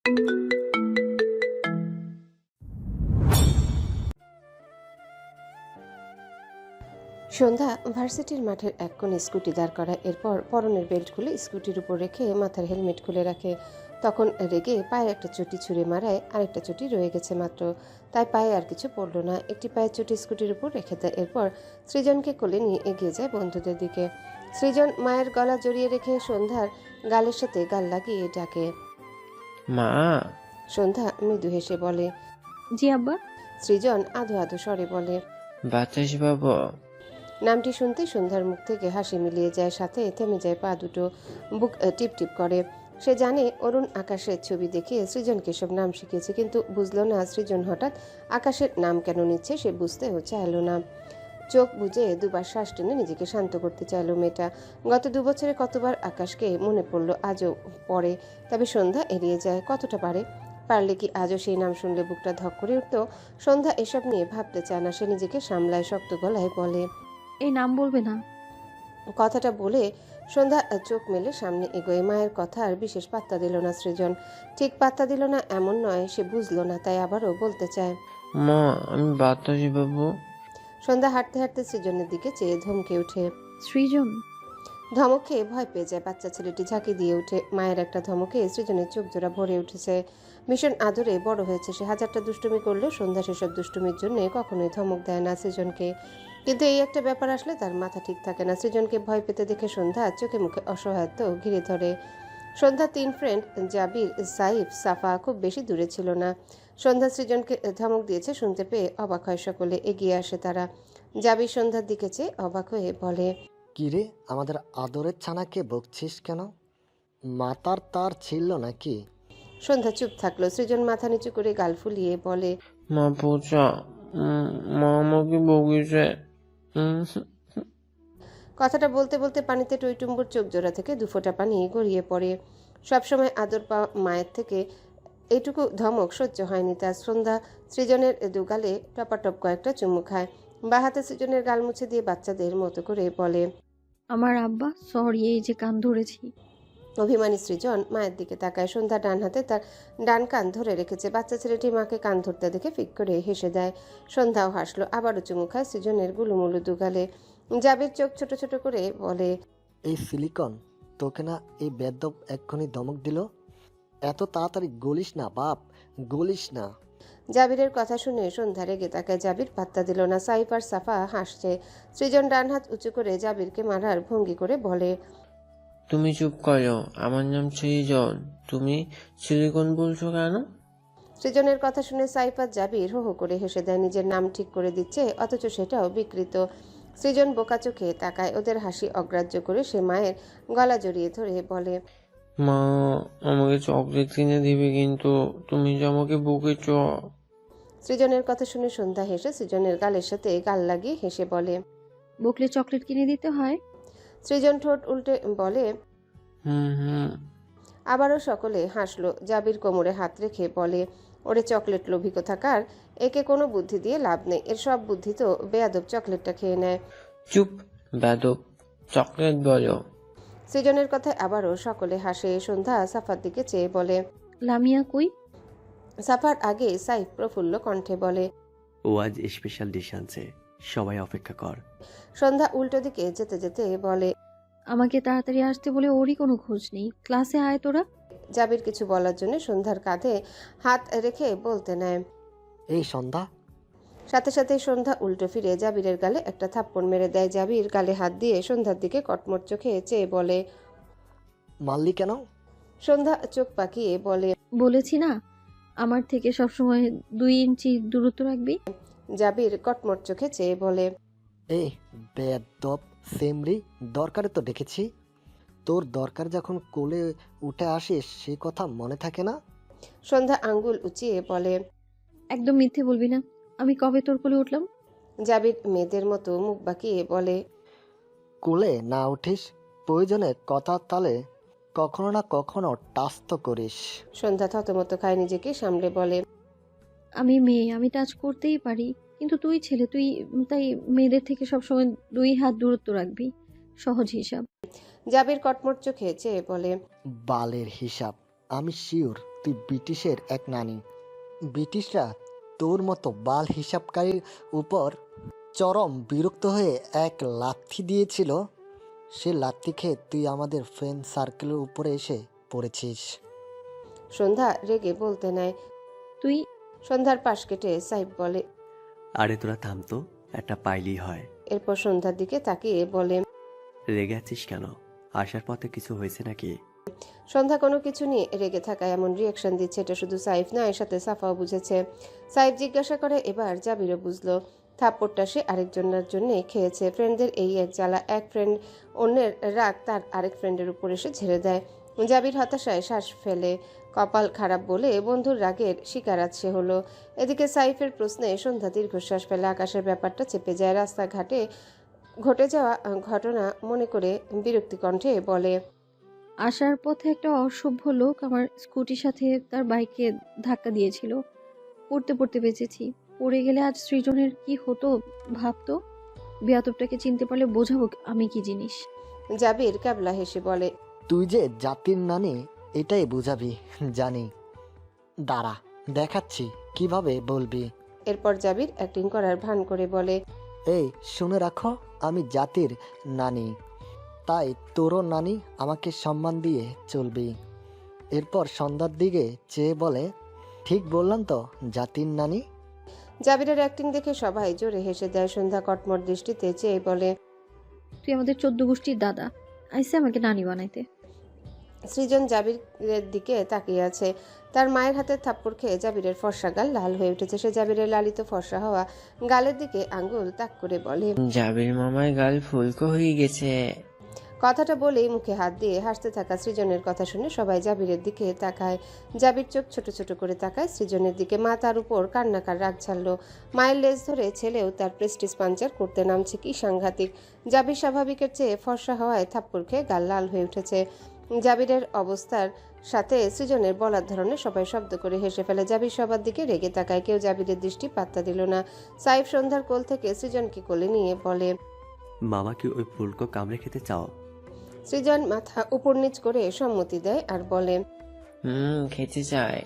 সন্ধ্যা ভার্সিটির মাঠের এক কোণে স্কুটি দাঁড় করায়, এরপর পরনের বেল্ট খুলে স্কুটির উপর রেখে মাথার হেলমেট খুলে রাখে। তখন রেগে পায়ের একটা চটি ছুঁড়ে মারায়, আরেকটা চটি রয়ে গেছে মাত্র, তাই পায়ে আর কিছু পড়লো না। একটি পায়ের চটি স্কুটির উপর রেখে দেয়। এরপর সৃজনকে কোলে নিয়ে এগিয়ে যায় বন্ধুদের দিকে। সৃজন মায়ের গলা জড়িয়ে রেখে সন্ধ্যার গালের সাথে গাল লাগিয়ে ডাকে। মা। সন্ধ্যা মৃদু হেসে বলে। জি আব্বা। সৃজন আধো আধো স্বরে বলে। বাতাস বাবা। নামটি শুনতে সন্ধ্যার মুখ থেকে হাসি মিলিয়ে যায়, সাথে থেমে যায় পা দুটো, বুক টিপ টিপ করে। সে জানে অরুণ আকাশের ছবি দেখিয়ে সৃজনকে সব নাম শিখিয়েছে, কিন্তু বুঝলো না সৃজন হঠাৎ আকাশের নাম কেন নিচ্ছে। সে বুঝতেও চাইলো না। চোখ বুজে দুবার শ্বাস টেনে নিজেকে শান্ত করতে চাইলো মেয়েটা। গত 2 বছরে কতবার আকাশকে মনে পড়লো, আজও পড়ে, তবে সন্ধ্যা এড়িয়ে যায়। কতটা পারে? পারলে কি আজও সেই নাম শুনলে বুকটা ধক করে উঠত? সন্ধ্যা এসব নিয়ে ভাবতে চায় না। সে নিজেকে সামলায়, শক্ত গলায় বলে, এই নাম বলবে না। কথাটা বলে সন্ধ্যা চোখ মেলে সামনে এগোয়। মায়ের কথা আর বিশেষ পাত্তা দিল না সৃজন। ঠিক পাত্তা দিল না এমন নয়, সে বুঝলো না, তাই আবারও বলতে চায়। মা, আমি বাতাস বাবু। সন্ধ্যা হাঁটতে হাঁটতে সৃজনের দিকে চেয়ে ধমকে ওঠে। সৃজন। ধমক খেয়ে ভয় পেয়ে যায় বাচ্চা ছেলেটি, ঝাঁকি দিয়ে ওঠে। মায়ের একটা ধমকে সৃজনের চোখ জোড়া ভরে উঠেছে। ভীষণ আদরে বড় হয়েছে সে। হাজারটা দুষ্টুমি করলেও সন্ধ্যা সেসব দুষ্টুমির জন্য কখনোই ধমক দেয় না সৃজনকে। কিন্তু এই একটা ব্যাপার আসলে তার মাথা ঠিক থাকে না। সৃজনকে ভয় পেতে দেখে সন্ধ্যা চোখে মুখে অসহায়ত্ব ঘিরে ধরে। সন্ধ্যা 3 ফ্রেন্ড জাবির, সাইফ, সাফা খুব বেশি দূরে ছিল না। সন্ধ্যা সৃজনকে ধমক দিয়েছে শুনতে পেয়ে অবাক হয় সকলে। এগিয়ে আসে তারা। জাবির সন্ধ্যার দিকে চেয়ে অবাক হয়ে বলে, কিরে, আমাদের আদরের ছানাকে বকছিস কেন? মাতার তার ছিল নাকি? সন্ধ্যা চুপ থাকলো। সৃজন মাথা নিচু করে গাল ফুলিয়ে বলে, মা পচা। মা আমাকে বকিছে। কথাটা বলতে বলতে পানিতে টইটুম্বুর চোখ জোড়া থেকে 2 ফোঁটা পানি গড়িয়ে পড়ে। সবসময় আদর পাওয়া মায়ের থেকে এইটুকু ধমক সহ্য হয়নি তার। সন্ধ্যা সৃজনের দুগালে টপাটপ কয়েকটা চুমু খায়। বাঁ হাতে সৃজনের গাল মুছে দিয়ে বাচ্চাদের মতো করে বলে, আমার আব্বা সরি, এই যে কান ধরেছি। অভিমানী সৃজন মায়ের দিকে তাকায়। সন্ধ্যা ডান হাতে তার ডান কান ধরে রেখেছে। বাচ্চা ছেলেটি মাকে কান ধরতে দেখে ফিক করে হেসে দেয়। সন্ধ্যাও হাসলো, আবারও চুমু খায় সৃজনের গুলুমুলু দুগালে। জাবির চোখ ছোট ছোট করে বলে, এই সিলিকন, তোকে না এই বেদ্যপ এক্ষুনি ধমক দিল? এত তাড়াতাড়ি গলিস না বাপ, গলিস না। জাবিরের কথা শুনে সন্ধ্যা রেগে তাকায়। জাবির পাত্তা দিল না। সাইফ আর সাফা হাসছে। সৃজন ডান হাত উঁচু করে জাবিরকে মারার ভঙ্গি করে বলে, তুমি চুপ করো, আমার নাম সৃজন। তুমি সিলিকন বলছো কেন? সৃজনের কথা শুনে সাইফ আর জাবির হো হো করে হেসে দেয়। নিজের নাম ঠিক করে দিচ্ছে, অথচ সেটাও বিকৃত। সৃজন বোকা চোখে তাকায়। ওদের হাসি অগ্রাহ্য করে সে মায়ের গলা জড়িয়ে ধরে বলে, মা, আমাকে চকলেট কিনে দিবে, কিন্তু তুমি যে আমাকে বকেছ। সৃজনের কথা শুনে সন্ধ্যা হেসে সৃজনের গালের সাথে গাল লাগিয়ে হেসে বলে, বকলে চকলেট কিনে দিতে হয়। সৃজন ঠোঁট উল্টে বলে। হুম। আবারও সকলে হাসলো। জাবির কোমরে হাত রেখে বলে, ওরে চকলেট লোভী কোথাকার, একে কোনো বুদ্ধি দিয়ে লাভ নেই। এর সব বুদ্ধি তো বেয়াদব চকলেটটা খেয়ে নেয়। চুপ বেদব, চকলেট বলো। সৃজনের কথায় আবারও সকলে হাসে। সন্ধ্যা সাফার দিকে চেয়ে বলে, লামিয়া কই? সাফার আগে সাইফ প্রফুল্ল কণ্ঠে বলে। ও আজ স্পেশাল ডিশ আনছে, সবাই অপেক্ষা কর। সন্ধ্যা উল্টো দিকে যেতে যেতে বলে, আমাকে তাড়াতাড়ি আসতে বলে ওরই কোনো খোঁজ নেই। ক্লাসে আয় তোরা। জাবির কিছু বলার জন্য সন্ধ্যার কাঁধে হাত রেখে বলতে নেয়। এই সন্ধ্যা, সাথে সাথে সন্ধ্যা উল্টো ফিরে জাবিরের গালে একটা থাপ্পড় মেরে দেয়। জাবির গালে হাত দিয়ে সন্ধ্যার দিকে কটমট চোখে চেয়ে বলে, মারলি কেন? সন্ধ্যা চোখ পাকিয়ে বলে, বলেছি না, আমার থেকে সবসময় 2 ইঞ্চি দূরত্ব রাখবি। জাবির কটমট চোখে চেয়ে বলে, এই বেদ্যপ সেমরি, দরকারে তো ডেকেছি। তোর দরকার যখন কোলে উঠে আসিস সে কথা মনে থাকে না? সন্ধ্যা আঙ্গুল উঁচিয়ে বলে, একদম মিথ্যে বলবি না। আমি কবে তোর কোলে উঠলাম? জাবির মেয়েদের মতো মুখ বাঁকিয়ে বলে, কোলে না উঠিস, প্রয়োজনে কথার তালে কখনো না কখনো টাচ তো করিস। সন্ধ্যা থতমত খায়, নিজেকে সামলে বলে, আমি মেয়ে, আমি টাচ করতেই পারি, কিন্তু তুই ছেলে, তুই তাই মেয়েদের থেকে সবসময় 2 হাত দূরত্ব রাখবি। সহজ হিসাব। জাবির কটমট চোখে চেয়ে বলে, বালের হিসাব। আমি শিওর তুই ব্রিটিশের এক নানি। ব্রিটিশরা তোর মতো বাল হিসাবকারীর উপর চরম বিরক্ত হয়ে এক লাথি দিয়েছিল। সে লাথি খেয়ে তুই আমাদের ফ্রেন্ড সার্কেলের উপরে এসে পড়েছিস। সন্ধ্যা রেগে বলতে নেয়। তুই সন্ধ্যার পাশ কেটে সাইফ বলে। আরে তোরা থাম তো, একটা পাইলেই হয়। এরপর সন্ধ্যার দিকে তাকিয়ে বলে, রেগে আছিস কেন? আসার পথে কিছু হয়েছে নাকি? সন্ধ্যা কোনো কিছু নিয়ে রেগে থাকা এমন রিয়াকশন দিচ্ছে, এটা শুধু সাইফ নয়, সাথে সাফাও বুঝেছে। সাইফ জিজ্ঞাসা করে, এবার জাবিরও বুঝলো থাপ্পড়টা সে আরেকজনের জন্য খেয়েছে। ফ্রেন্ডদের এই এক জ্বালা, এক ফ্রেন্ড অন্যের রাগ তার আরেক ফ্রেন্ডের উপর এসে ঝেড়ে দেয়। জাবির হতাশায় শ্বাস ফেলে। কপাল খারাপ বলে বন্ধুর রাগের শিকার আজ সে হলো। এদিকে সাইফের প্রশ্নে সন্ধ্যা দীর্ঘশ্বাস ফেলে আকাশের ব্যাপারটা চেপে যায়। রাস্তাঘাটে ঘটে যাওয়া ঘটনা মনে করে বিরক্তি কণ্ঠে বলে, আসার পথে একটা অসভ্য লোক আমার স্কুটির সাথে তার বাইকে ধাক্কা দিয়েছিল। পড়তে পড়তে বেঁচেছি। পড়ে গেলে আজ সৃজনের কি হতো ভাবতো। বেয়াদবটাকে চিনতে পারলে বোঝাবো আমি কি জিনিস। জাবির ক্যাবলা হেসে বলে, তুই যে জাতির নানি এটাই বুঝাবি জানি। দাঁড়া, দেখাচ্ছি কিভাবে বলবি। এরপর জাবির অ্যাক্টিং করার ভান করে বলে, এই শুনে রাখো, আমি জাতির নানি, তাই তোরও নানি আমাকে সম্মান দিয়ে চলবি। এরপর সন্ধ্যার দিকে চেয়ে বলে, ঠিক বললাম তো জাতির নানি? জাবিরের অ্যাক্টিং দেখে সবাই জোরে হেসে দেয়। সন্ধ্যা কটমট দৃষ্টিতে চেয়ে বলে, তুই আমাদের 14 গোষ্ঠীর দাদা, আইসে আমাকে নানি বানাইতে। সৃজন জাবিরের দিকে তাকিয়ে আছে। তার মায়ের হাতে থাপ্পড় খেয়ে জাবিরের ফর্সা গাল লাল হয়ে উঠেছে। সে জাবিরের লালিত ফর্সা হওয়া গালের দিকে আঙ্গুল তাক করে বলে, জাবির মামার গাল ফুলকো হয়ে গেছে। কথাটা বলেই মুখে হাত দিয়ে হাসতে থাকা সৃজনের কথা শুনে সবাই জাবিরের দিকে তাকায়। জাবির চোখ ছোট ছোট করে তাকায় সৃজনের দিকে। মা তার উপর কান্নাকার রাগ ছাড়লো। মায়ের লেজ ধরে ছেলেও তার প্রেস্টিজ পাঞ্চার করতে নামছে, কি সাংঘাতিক। জাবির স্বাভাবিকের চেয়ে ফর্সা হওয়ায় থাপ্পড় খেয়ে গাল লাল হয়ে উঠেছে। জাবিরের অবস্থার সাথে সৃজনের বলার ধরনে সবাই শব্দ করে হেসে ফেলে। জাবির সবার দিকে রেগে তাকায়। কেউ জাবিরের দৃষ্টি পাত্তা দিল না। সাইফ সন্ধ্যার কোল থেকে সৃজনকে কোলে নিয়ে বলে, মামা কি ওই ফুলকো কামড়ে খেতে চাও? সৃজন মাথা উপর নিচ করে সম্মতি দেয় আর বলে, খেতে চায়।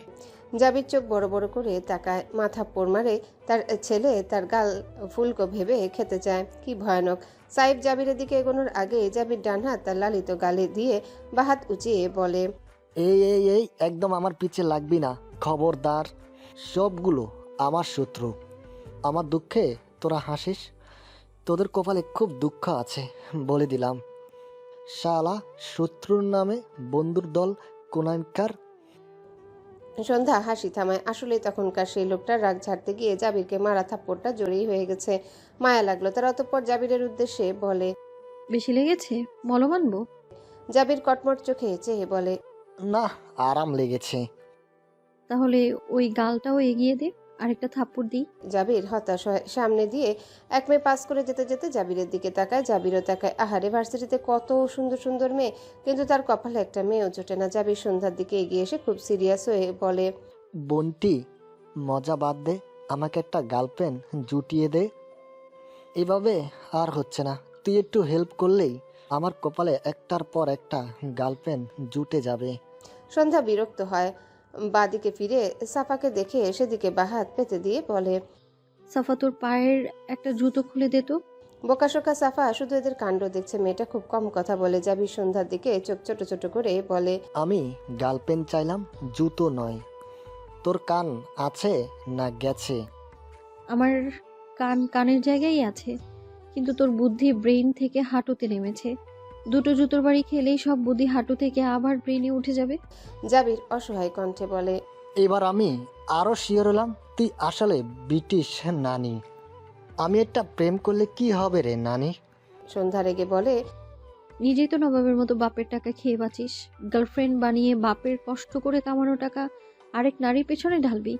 জাবির চোখ বড় বড় করে তাকায়। মাথা পোড় মারে। তার ছেলে তার গাল ফুলকো ভেবে খেতে চায়, কি ভয়ানক। সাইফ জাবিরের দিকে এগোনোর আগে জাবির ডান হাত তার লালিত গালে দিয়ে বাহাত উঁচিয়ে বলে, এই এই এই একদম আমার পিছে লাগবি না, খবরদার। সবগুলো আমার শত্রু। আমার দুঃখে তোরা হাসিস, তোদের কপালে খুব দুঃখ আছে বলে দিলাম। শালা, শত্রুর নামে বন্ধুর দল কোনানকার। সন্ধ্যা হাসি থামায়। আসলে তখনকার সেই লোকটার রাগ ঝাড়তে গিয়ে জাবিরকে মারা থাপ্পড়টা জোরেই হয়ে গেছে। মায়া লাগলো তার। অতঃপর জাবিরের উদ্দেশ্যে বলে, বেশি লেগেছে? মলম আনবো? জাবির কটমট চোখে চেয়ে বলে, না, আরাম লেগেছে। তাহলে ওই গালটাও এগিয়ে দে, আরেকটা থাপ্পড় দিই। জাবির হতাশ হয়। সামনে দিয়ে এক মেয়ে পাস করে যেতে যেতে জাবিরের দিকে তাকায়। জাবিরও তাকায়। আহারে, ভার্সিটিতে কত সুন্দর সুন্দর মেয়ে, কিন্তু তার কপালে একটা মেয়েও জোটে না। জাবির সন্ধ্যার দিকে এগিয়ে এসে খুব সিরিয়াস হয়ে বলে, বন্টি, মজা বাদ দে, আমাকে একটা গার্লফ্রেন্ড জুটিয়ে দে। এভাবে আর হচ্ছে না। তুই একটু হেল্প করলেই আমার কপালে একটার পর একটা গার্লফ্রেন্ড জুটে যাবে। সন্ধ্যা বিরক্ত হয়। বাদিকে ফিরে সাফাকে দেখে সেদিকে বাহাত পেতে দিয়ে বলে, সাফা তোর পায়ের একটা জুতো খুলে দে তো। বোকাশোকা সাফা শুধু এদের কাণ্ড দেখছে। মেয়েটা খুব কম কথা বলে। জাবির সন্ধ্যার দিকে চোখ ছোট ছোট করে বলে, আমি গার্লফ্রেন্ড চাইলাম, জুতো নয়। তোর কান আছে না গেছে? আমার কান কানের জায়গায় আছে, কিন্তু তোর বুদ্ধি ব্রেইন থেকে হাঁটুতে নেমেছে। দুটো জুতোর বাড়ি খেলেই সব বুদ্ধি হাঁটু থেকে আবার ব্রেইনে উঠে যাবে। জাবির অসহায় কণ্ঠে বলে, এবার আমি আরো শিওর হলাম তুই আসলে ব্রিটিশ নানি। আমি একটা প্রেম করলে কি হবে রে নানি? সন্ধ্যা রেগে বলে, নিজেই তো নবাবের মতো বাপের টাকা খেয়ে বাঁচিস। গার্লফ্রেন্ড বানিয়ে বাপের কষ্ট করে কামানো টাকা আরেক নারীর পেছনে ঢালবি।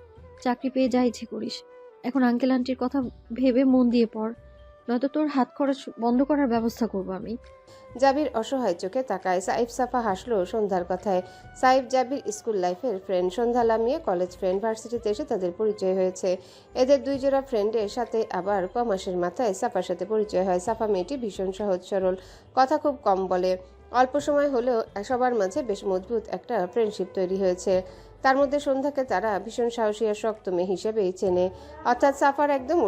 চাকরি পেয়ে যা ইচ্ছে করিস। এখন আঙ্কেল আন্টির কথা ভেবে মন দিয়ে পড়, নয়তো তোর হাত খরচ বন্ধ করার ব্যবস্থা করবো আমি। জাবির অসহায় চোখে তাকায়। সাইফ সাফা হাসলো সন্ধ্যার কথায়। সাইফ জাবির স্কুল লাইফের ফ্রেন্ড। সন্ধ্যা লামিয়ে কলেজ ফ্রেন্ড। ভার্সিটিতে এসে তাদের পরিচয় হয়েছে। এদের দুই জোড়া ফ্রেন্ডের সাথে আবার কমাসের মাথায় সাফার সাথে পরিচয় হয়। সাফা মেয়েটি ভীষণ সহজ সরল, কথা খুব কম বলে। অল্প সময় হলেও সবার মাঝে বেশ মজবুত একটা ফ্রেন্ডশিপ তৈরি হয়েছে। তার মধ্যে সন্ধ্যাকে তারা ভীষণ সাহসী আর শক্ত মেয়ে হিসেবেই চেনে, অর্থাৎ সাফার একদম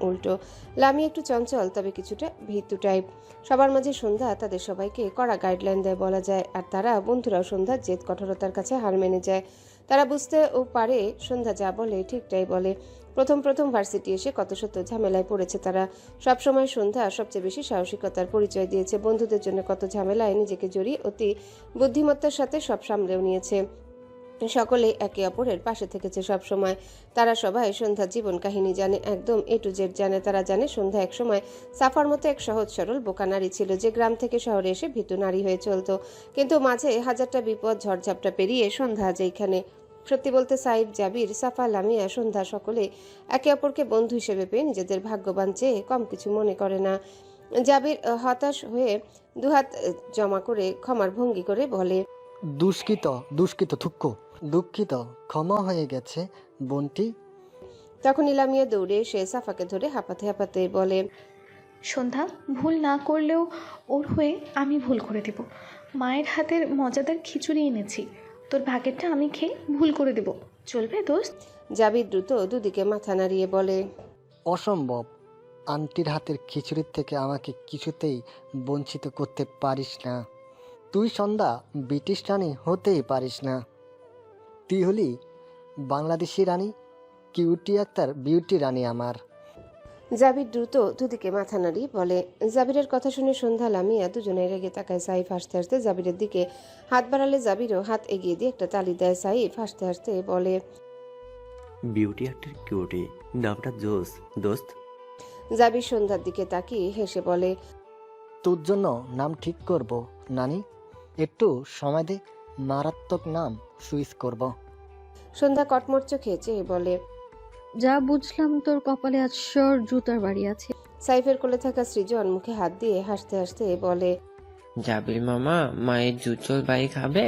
উল্টো। লামি একটু চঞ্চল, তবে কিছুটা ভীতু টাইপ। সবার মাঝে সন্ধ্যা তাদের সবাইকে কড়া গাইডলাইন দেয় বলা যায়, আর তারা বন্ধুরাও সন্ধ্যার জেদ কঠোরতার কাছে হার মেনে যায়। তারা বুঝতেও পারে সন্ধ্যা যা বলে ঠিকটাই বলে। প্রথম প্রথম ভার্সিটি এসে কত শত ঝামেলায় পড়েছে তারা। সবসময় সন্ধ্যা সবচেয়ে বেশি সাহসিকতার পরিচয় দিয়েছে, বন্ধুদের জন্য কত ঝামেলায় নিজেকে জড়িয়ে অতি বুদ্ধিমত্তার সাথে সব সামলেও নিয়েছে। সকলেই একে অপরের পাশে থেকেছে সব সময়। তারা সবাই সন্ধ্যার জীবন কাহিনী জানে, একদম A to Z জানে। তারা জানে সন্ধ্যা একসময় সাফার মতো এক সহজ সরল বোকা নারী ছিল, যে গ্রাম থেকে শহরে এসে ভীতু নারী হয়ে চলতো। কিন্তু মাঝে হাজারটা বিপদ ঝড়ঝাপটা পেরিয়ে সন্ধ্যা আজ এইখানে। সত্যি বলতে সাইফ, জাবির, সাফা, লামিয়া, সন্ধ্যা সকলে একে অপরকে বন্ধু হিসেবে পেয়ে নিজেদের ভাগ্যবান চেয়ে কম কিছু মনে করে না। জাবির হতাশ হয়ে দুহাত জমা করে ক্ষমার ভঙ্গি করে বলে, দুষ্কৃত দুঃখিত, ক্ষমা হয়ে গেছে বোনটি। তখন লামিয়া দৌড়ে এসে সাফাকে ধরে হাঁপাতে হাঁপাতে বলে, সন্ধ্যা, ভুল না করলেও ওর হয়ে আমি ভুল করে দেব। মায়ের হাতের মজাদার খিচুড়ি এনেছি, তোর ভাগেরটা আমি খেয়ে ভুল করে দেব, চলবে দোস্ত? জাবির দ্রুত দুদিকে মাথা নাড়িয়ে বলে, অসম্ভব। আন্টির হাতের খিচুড়ির থেকে আমাকে কিছুতেই বঞ্চিত করতে পারিস না। তুই সন্ধ্যা ব্রিটিশ রানী হতেই পারিস না। তুই হলি বাংলাদেশি রানী, কিউটি আক্তার বিউটি রানী আমার। জাবির দ্রুত দুদিকে মাথা নাড়িয়ে বলে। জাবিরের কথা শুনে সন্ধ্যা, লামিয়া দুজনে রেগে তাকায়। সাইফ হাসতে হাসতে জাবিরের দিকে হাত বাড়ালে জাবিরও হাত এগিয়ে দিয়ে একটা তালি দেয়। সাইফ হাসতে হাসতে বলে, বিউটি একটা কিউটি, নামটা জোস দোস্ত। জাবির সন্ধ্যার দিকে তাকিয়ে হেসে বলে, তোর জন্য নাম ঠিক করব নানি, একটু সময় দে, মারাত্মক নাম সুইচ করব। সন্ধ্যা কটমট চোখে চেয়ে বলে, যা বুঝলাম তোর কপালে আজ সর জুতার বাড়ি আছে। সাইফের কোলে থাকা সৃজন মুখে হাত দিয়ে হাসতে হাসতে বলে, জাবির মামা মায়ের জুচল বাড়ি খাবে?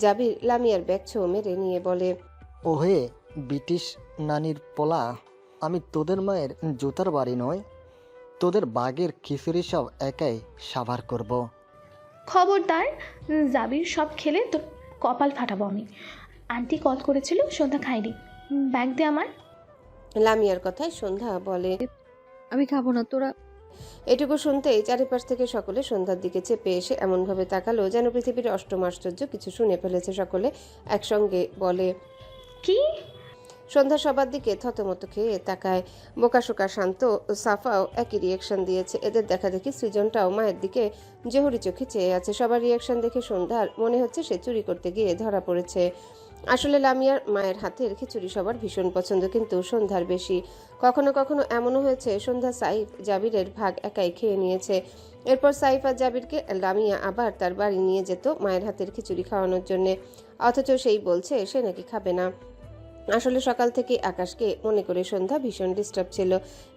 জাবির লামিয়ার ব্যাগ ছো মেরে নিয়ে বলে, ওহে ব্রিটিশ নানির পোলা, আমি তোদের মায়ের জুতার বাড়ি নয়, তোদের বাঘের খিচুড়ি সব একাই সাভার করব। খবরদার, জাবির সব খেলে তোর কপাল ফাটাবো আমি। আন্টি কল করেছিল, সন্ধ্যা খাইনি, ব্যাগ দে আমার। লামিয়ার কথায় সন্ধ্যা বলে, আমি খাবো না, তোরা। এটুকু শুনতেই চারিপাশ থেকে সকলে সন্ধ্যার দিকে চেপে এসে এমনভাবে তাকালো যেন পৃথিবীর অষ্টম আশ্চর্য কিছু শুনে ফেলেছে। সকলে একসঙ্গে বলে, কি? সন্ধ্যা সবার দিকে থতমত খেয়ে তাকায়। বোকাশোকা শান্ত সাফাও একই রিয়াকশন দিয়েছে। এদের দেখা দেখি সৃজনটাও মায়ের দিকে জহুরি চোখে চেয়ে আছে। সবার রিয়াকশন দেখে সন্ধ্যার মনে হচ্ছে সে চুরি করতে গিয়ে ধরা পড়েছে। আসলে লামিয়ার মায়ের হাতের খিচুড়ি সবার ভীষণ পছন্দ, কিন্তু সন্ধ্যার বেশি। কখনো কখনো এমনও হয়েছে সন্ধ্যা সাইফ জাবিরের ভাগ একাই খেয়ে নিয়েছে। এরপর সাইফ আর জাবিরকে লামিয়া আবার তার বাড়ি নিয়ে যেত মায়ের হাতের খিচুড়ি খাওয়ানোর জন্যে, অথচ সেই বলছে সে নাকি খাবে না। আসলে সকাল থেকে আকাশকে মনে করে সন্ধ্যা ভীষণ ডিস্টার্ব ছিল।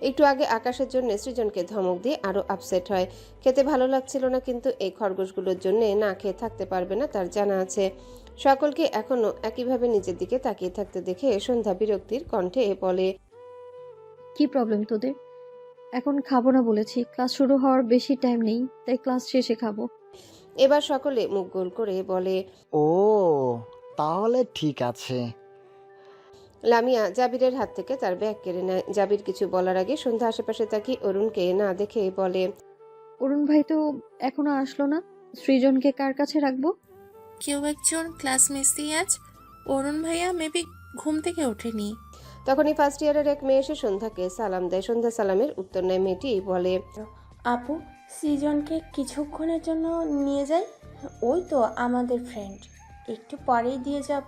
একটু আগে আকাশের জন্য সৃজনকে ধমক দিয়ে আরো আপসেট হয়। খেতে ভালো লাগছিল না, কিন্তু এই খরগোশগুলোর জন্য না খেয়ে থাকতে পারবে না তার জানা আছে। সকলকে এখনো একইভাবে নিজের দিকে তাকিয়ে থাকতে দেখে সন্ধ্যা বিরক্তির কণ্ঠে বলে, কি প্রবলেম তোদের? এখন খাবো না বলেছি, ক্লাস শুরু হওয়ার বেশি টাইম নেই, তাই ক্লাস শেষে খাবো। এবার সকলে মুখ গোল করে বলে। ও তাহলে ঠিক আছে। লামিয়া জাবিরের হাত থেকে তার ব্যাগ কেড়ে নেয়। জাবির কিছু বলার আগে সন্ধ্যা আশেপাশে তাকিয়ে অরুণকে না দেখে বলে, অরুণ ভাই তো এখনো আসলো না, সৃজনকে কার কাছে রাখবো? কেউ একজন ক্লাস মিসই আজ। অরুণ ভাইয়া মেবি ঘুম থেকে ওঠেনি। তখনই ফার্স্ট ইয়ারের এক মেয়ে এসে সন্ধ্যাকে সালাম দেয়। সন্ধ্যা সালামের উত্তর নেয়। মেয়েটি বলে, আপু, সৃজনকে কিছুক্ষণের জন্য নিয়ে যাই, ওই তো আমাদের ফ্রেন্ড, একটু পরেই দিয়ে যাব।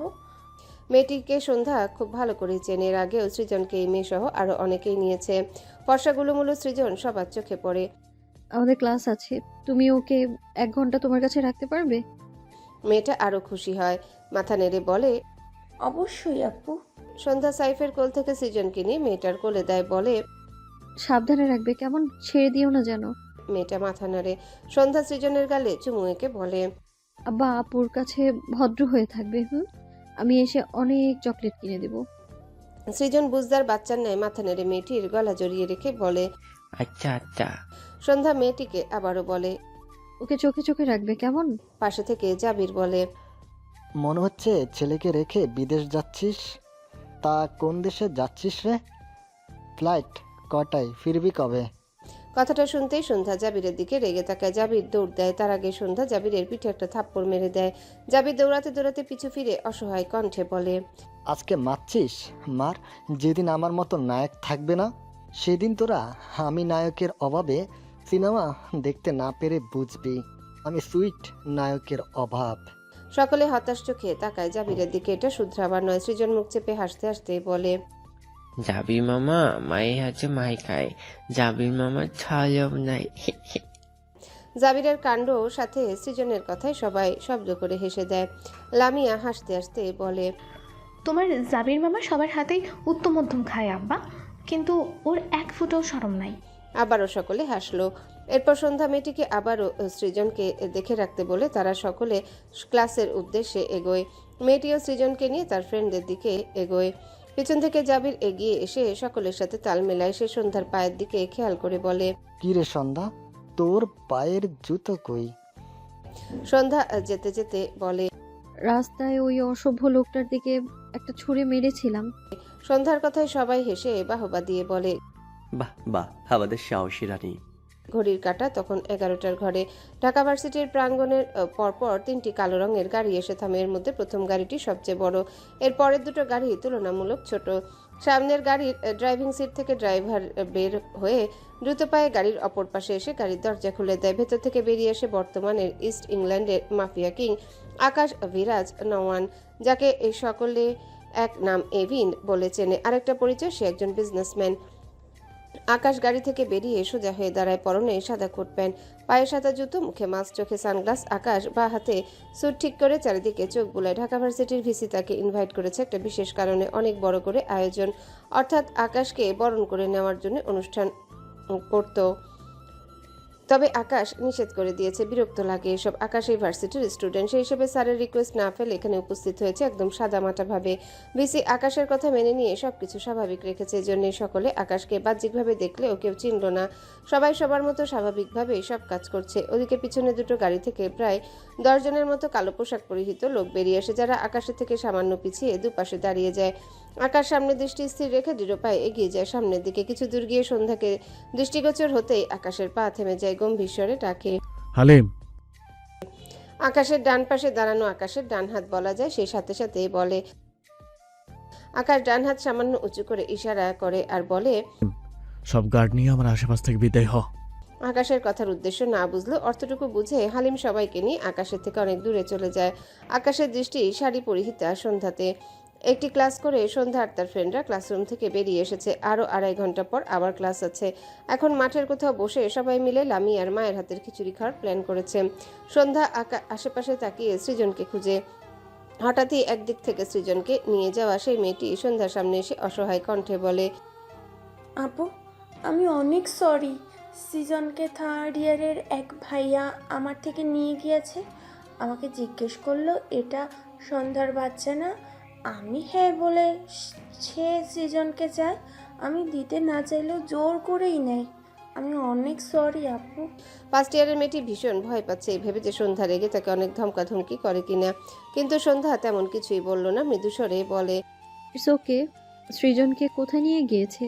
মেয়েটিকে সন্ধ্যা খুব ভালো করে চেনে। এর আগেও সৃজনকে এই মেয়ে সহ আরো অনেকেই নিয়েছে। ফর্সাগুলোমূলো সৃজন সবার চোখে পড়ে। আমাদের ক্লাস আছে, তুমি ওকে 1 ঘন্টা তোমার কাছে রাখতে পারবে? মেয়েটা আরো খুশি হয়, মাথা নেড়ে বলে, অবশ্যই আপু। সন্ধ্যা সাইফের কোল থেকে সৃজনকে নিয়ে মেয়েটার কোলে দেয়, বলে, সাবধানে রাখবে, কেমন ছেড়ে দিও না যেন। মেয়েটা মাথা নাড়ে। সন্ধ্যা সৃজনের গালে চুমু এঁকে বলে, আব্বা আপুর কাছে ভদ্র হয়ে থাকবে। আমি এসে অনেক চকলেট কিনে দেব। সৃজন বুঝদার বাচ্চার ন্যায় মাথা নেড়ে মেয়েটির গলা জড়িয়ে রেখে বলে। আচ্ছা আচ্ছা। সন্ধ্যা মেয়েটিকে আবারও বলে, ওকে চোখে চোখে রাখবে কেমন? পাশে থেকে জাবির বলে। মনে হচ্ছে ছেলেকে রেখে বিদেশ যাচ্ছিস। তা কোন দেশে যাচ্ছিস রে? ফ্লাইট কটায়, ফিরবি কবে? কথাটা শুনতেই সন্ধ্যা জাবিরের দিকে রেগে তাকায়। জাবির দৌড় দেয়, তার আগে সন্ধ্যা জাবিরের পিঠে একটা থাপ্পড় মেরে দেয়। জাবির দৌড়াতে দৌড়াতে পিছু ফিরে অসহায় কণ্ঠে বলে। আজকে মারছিস? মার। যেদিন আমার মতো নায়ক থাকবে না সেদিন তোরা আমি নায়কের অভাবে সিনেমা দেখতে না পেরে বুঝবি আমি সুইট নায়কের অভাব। সকলে হতাশ চোখে তাকায় জাবিরের দিকে। এটা শুধরাবার নয়। সৃজন মুখ চেপে হাসতে হাসতে বলে। জাবির মামা মায়ের হাতে মাই খায়, জাবির মামার ছাড়ব নাই। জাবিরের কাণ্ড সাথে সৃজনের কথায় সবাই শব্দ করে হেসে দেয়। লামিয়া হাসতে হাসতে বলে। তোমার জাবির মামা সবার হাতেই উত্তম মধ্যম খায় আব্বা, কিন্তু ওর এক ফুটাও শরম নাই। আবারও সকলে হাসলো। এরপর সন্ধ্যা মেয়েটিকে আবারও সৃজনকে দেখে রাখতে বলে তারা সকলে ক্লাসের উদ্দেশ্যে এগোয়। মেয়েটিও সৃজনকে নিয়ে তার ফ্রেন্ডদের দিকে এগোয়। পিছন থেকে জাবির এগিয়ে এসে সকলের সাথে তাল মেলায়। সে সন্ধ্যার পায়ের দিকে খেয়াল করে বলে। কি রে সন্ধ্যা, তোর পায়ের জুতো কই? সন্ধ্যা যেতে যেতে বলে। রাস্তায় ওই অসভ্য লোকটার দিকে একটা ছুঁড়ে মেরেছিলাম। সন্ধ্যার কথায় সবাই হেসে বাহবা দিয়ে বলে। বাহ বাহ, আমাদের সাহসী রানী। ঘড়ির কাঁটা তখন 11টার ঘরে। ঢাকা ভার্সিটির প্রাঙ্গণের পরপর 3টি কালো রঙের গাড়ি এসে থামে। এর মধ্যে প্রথম গাড়িটি সবচেয়ে বড়, এর পরের দুটো গাড়ি তুলনামূলক ছোট। সামনের গাড়ির ড্রাইভিং সিট থেকে ড্রাইভার বের হয়ে দ্রুত পায়ে গাড়ির অপর পাশে এসে গাড়ির দরজা খুলে দেয়। ভেতর থেকে বেরিয়ে এসে বর্তমানের ইস্ট ইংল্যান্ডের মাফিয়া কিং আকাশ ভিরাজ নওয়ান, যাকে এই সকলে এক নাম এভিন বলে চেনে। আরেকটা পরিচয়, সে একজন বিজনেসম্যান। আকাশ গাড়ি থেকে বেরিয়ে সোজা হয়ে দাঁড়ায়। পরনে সাদা কোট প্যান্ট, পায়ে সাদা জুতো, মুখে মাস্ক, চোখে সানগ্লাস। আকাশ বা হাতে স্যুট ঠিক করে চারিদিকে চোখ বুলায়। ঢাকা ভার্সিটির ভিসি তাকে ইনভাইট করেছে একটা বিশেষ কারণে, অনেক বড় করে আয়োজন, অর্থাৎ আকাশকে বরণ করে নেওয়ার জন্য অনুষ্ঠান করত। তবে আকাশ নিষেধ করে দিয়েছে। বিরক্ত লাগে এসব। আকাশ এই ভার্সিটির স্টুডেন্ট, সেই হিসেবে স্যারের রিকোয়েস্ট না ফেলে এখানে উপস্থিত হয়েছে একদম সাদামাটা ভাবে। ভিসি আকাশের কথা মেনে নিয়ে সবকিছু স্বাভাবিক রেখেছে। এজন্যই সকলে আকাশকে বাহ্যিকভাবে দেখলেও কেউ চিনল না। সবাই সবার মতো স্বাভাবিকভাবে সব কাজ করছে। ওদিকে পিছনে দুটো গাড়ি থেকে প্রায় 10 জনের মতো কালো পোশাক পরিহিত লোক বেরিয়ে আসে, যারা আকাশের থেকে সামান্য পিছিয়ে দুপাশে দাঁড়িয়ে যায়। আকাশ সামনে দৃষ্টি স্থির রেখে দৃঢ় পায়ে এগিয়ে যায় সামনের দিকে। কিছু দূর গিয়ে সন্ধ্যাকে দৃষ্টিগোচর হতেই আকাশের পা থেমে যায়। গম্ভীর স্বরে ডাকে। হালিম। আকাশের ডান পাশে দাঁড়ানো আকাশের ডান হাত বলা যায়, সেই সাথে সাথে বলে। আকাশ ডান হাত সামান্য উঁচু করে ইশারা করে আর বলে। সব গার্ড নিয়ে আমার আশেপাশ থেকে বিদায় হ। আকাশের কথার উদ্দেশ্য না বুঝলেও অর্থটুকু বুঝে হালিম সবাইকে নিয়ে আকাশের থেকে অনেক দূরে চলে যায়। আকাশের দৃষ্টি শাড়ি পরিহিতা সন্ধ্যাতে। একটি ক্লাস করে সন্ধ্যা আর তার ফ্রেন্ডরা ক্লাসরুম থেকে বেরিয়ে এসেছে। আরও 2.5 ঘন্টা পর আবার ক্লাস আছে। এখন মাঠের কোথাও বসে সবাই মিলে লামিয়ার মায়ের হাতের খিচুড়ি খাওয়ার প্ল্যান করেছে। সন্ধ্যা আশেপাশে তাকিয়ে সৃজনকে খুঁজে। হঠাৎই একদিক থেকে সৃজনকে নিয়ে যাওয়া সেই মেয়েটি সন্ধ্যার সামনে এসে অসহায় কণ্ঠে বলে। আপু, আমি অনেক সরি। সিজনকে 3rd ইয়ারের এক ভাইয়া আমার থেকে নিয়ে গিয়েছে। আমাকে জিজ্ঞেস করলো এটা সন্ধ্যার বাচ্চা না। আমি হ্যাঁ বলে সে সৃজনকে চায়। আমি দিতে না চাইলেও জোর করেই নেয়। আমি অনেক সরি আপু। 1st ইয়ারের মেয়েটি ভীষণ ভয় পাচ্ছে, ভেবে যে সন্ধ্যা রেগে তাকে অনেক ধমকাধমকি করে কিনা। কিন্তু সন্ধ্যা তেমন কিছুই বলল না, মৃদুস্বরে বলে। It's okay. সৃজনকে কোথায় নিয়ে গিয়েছে?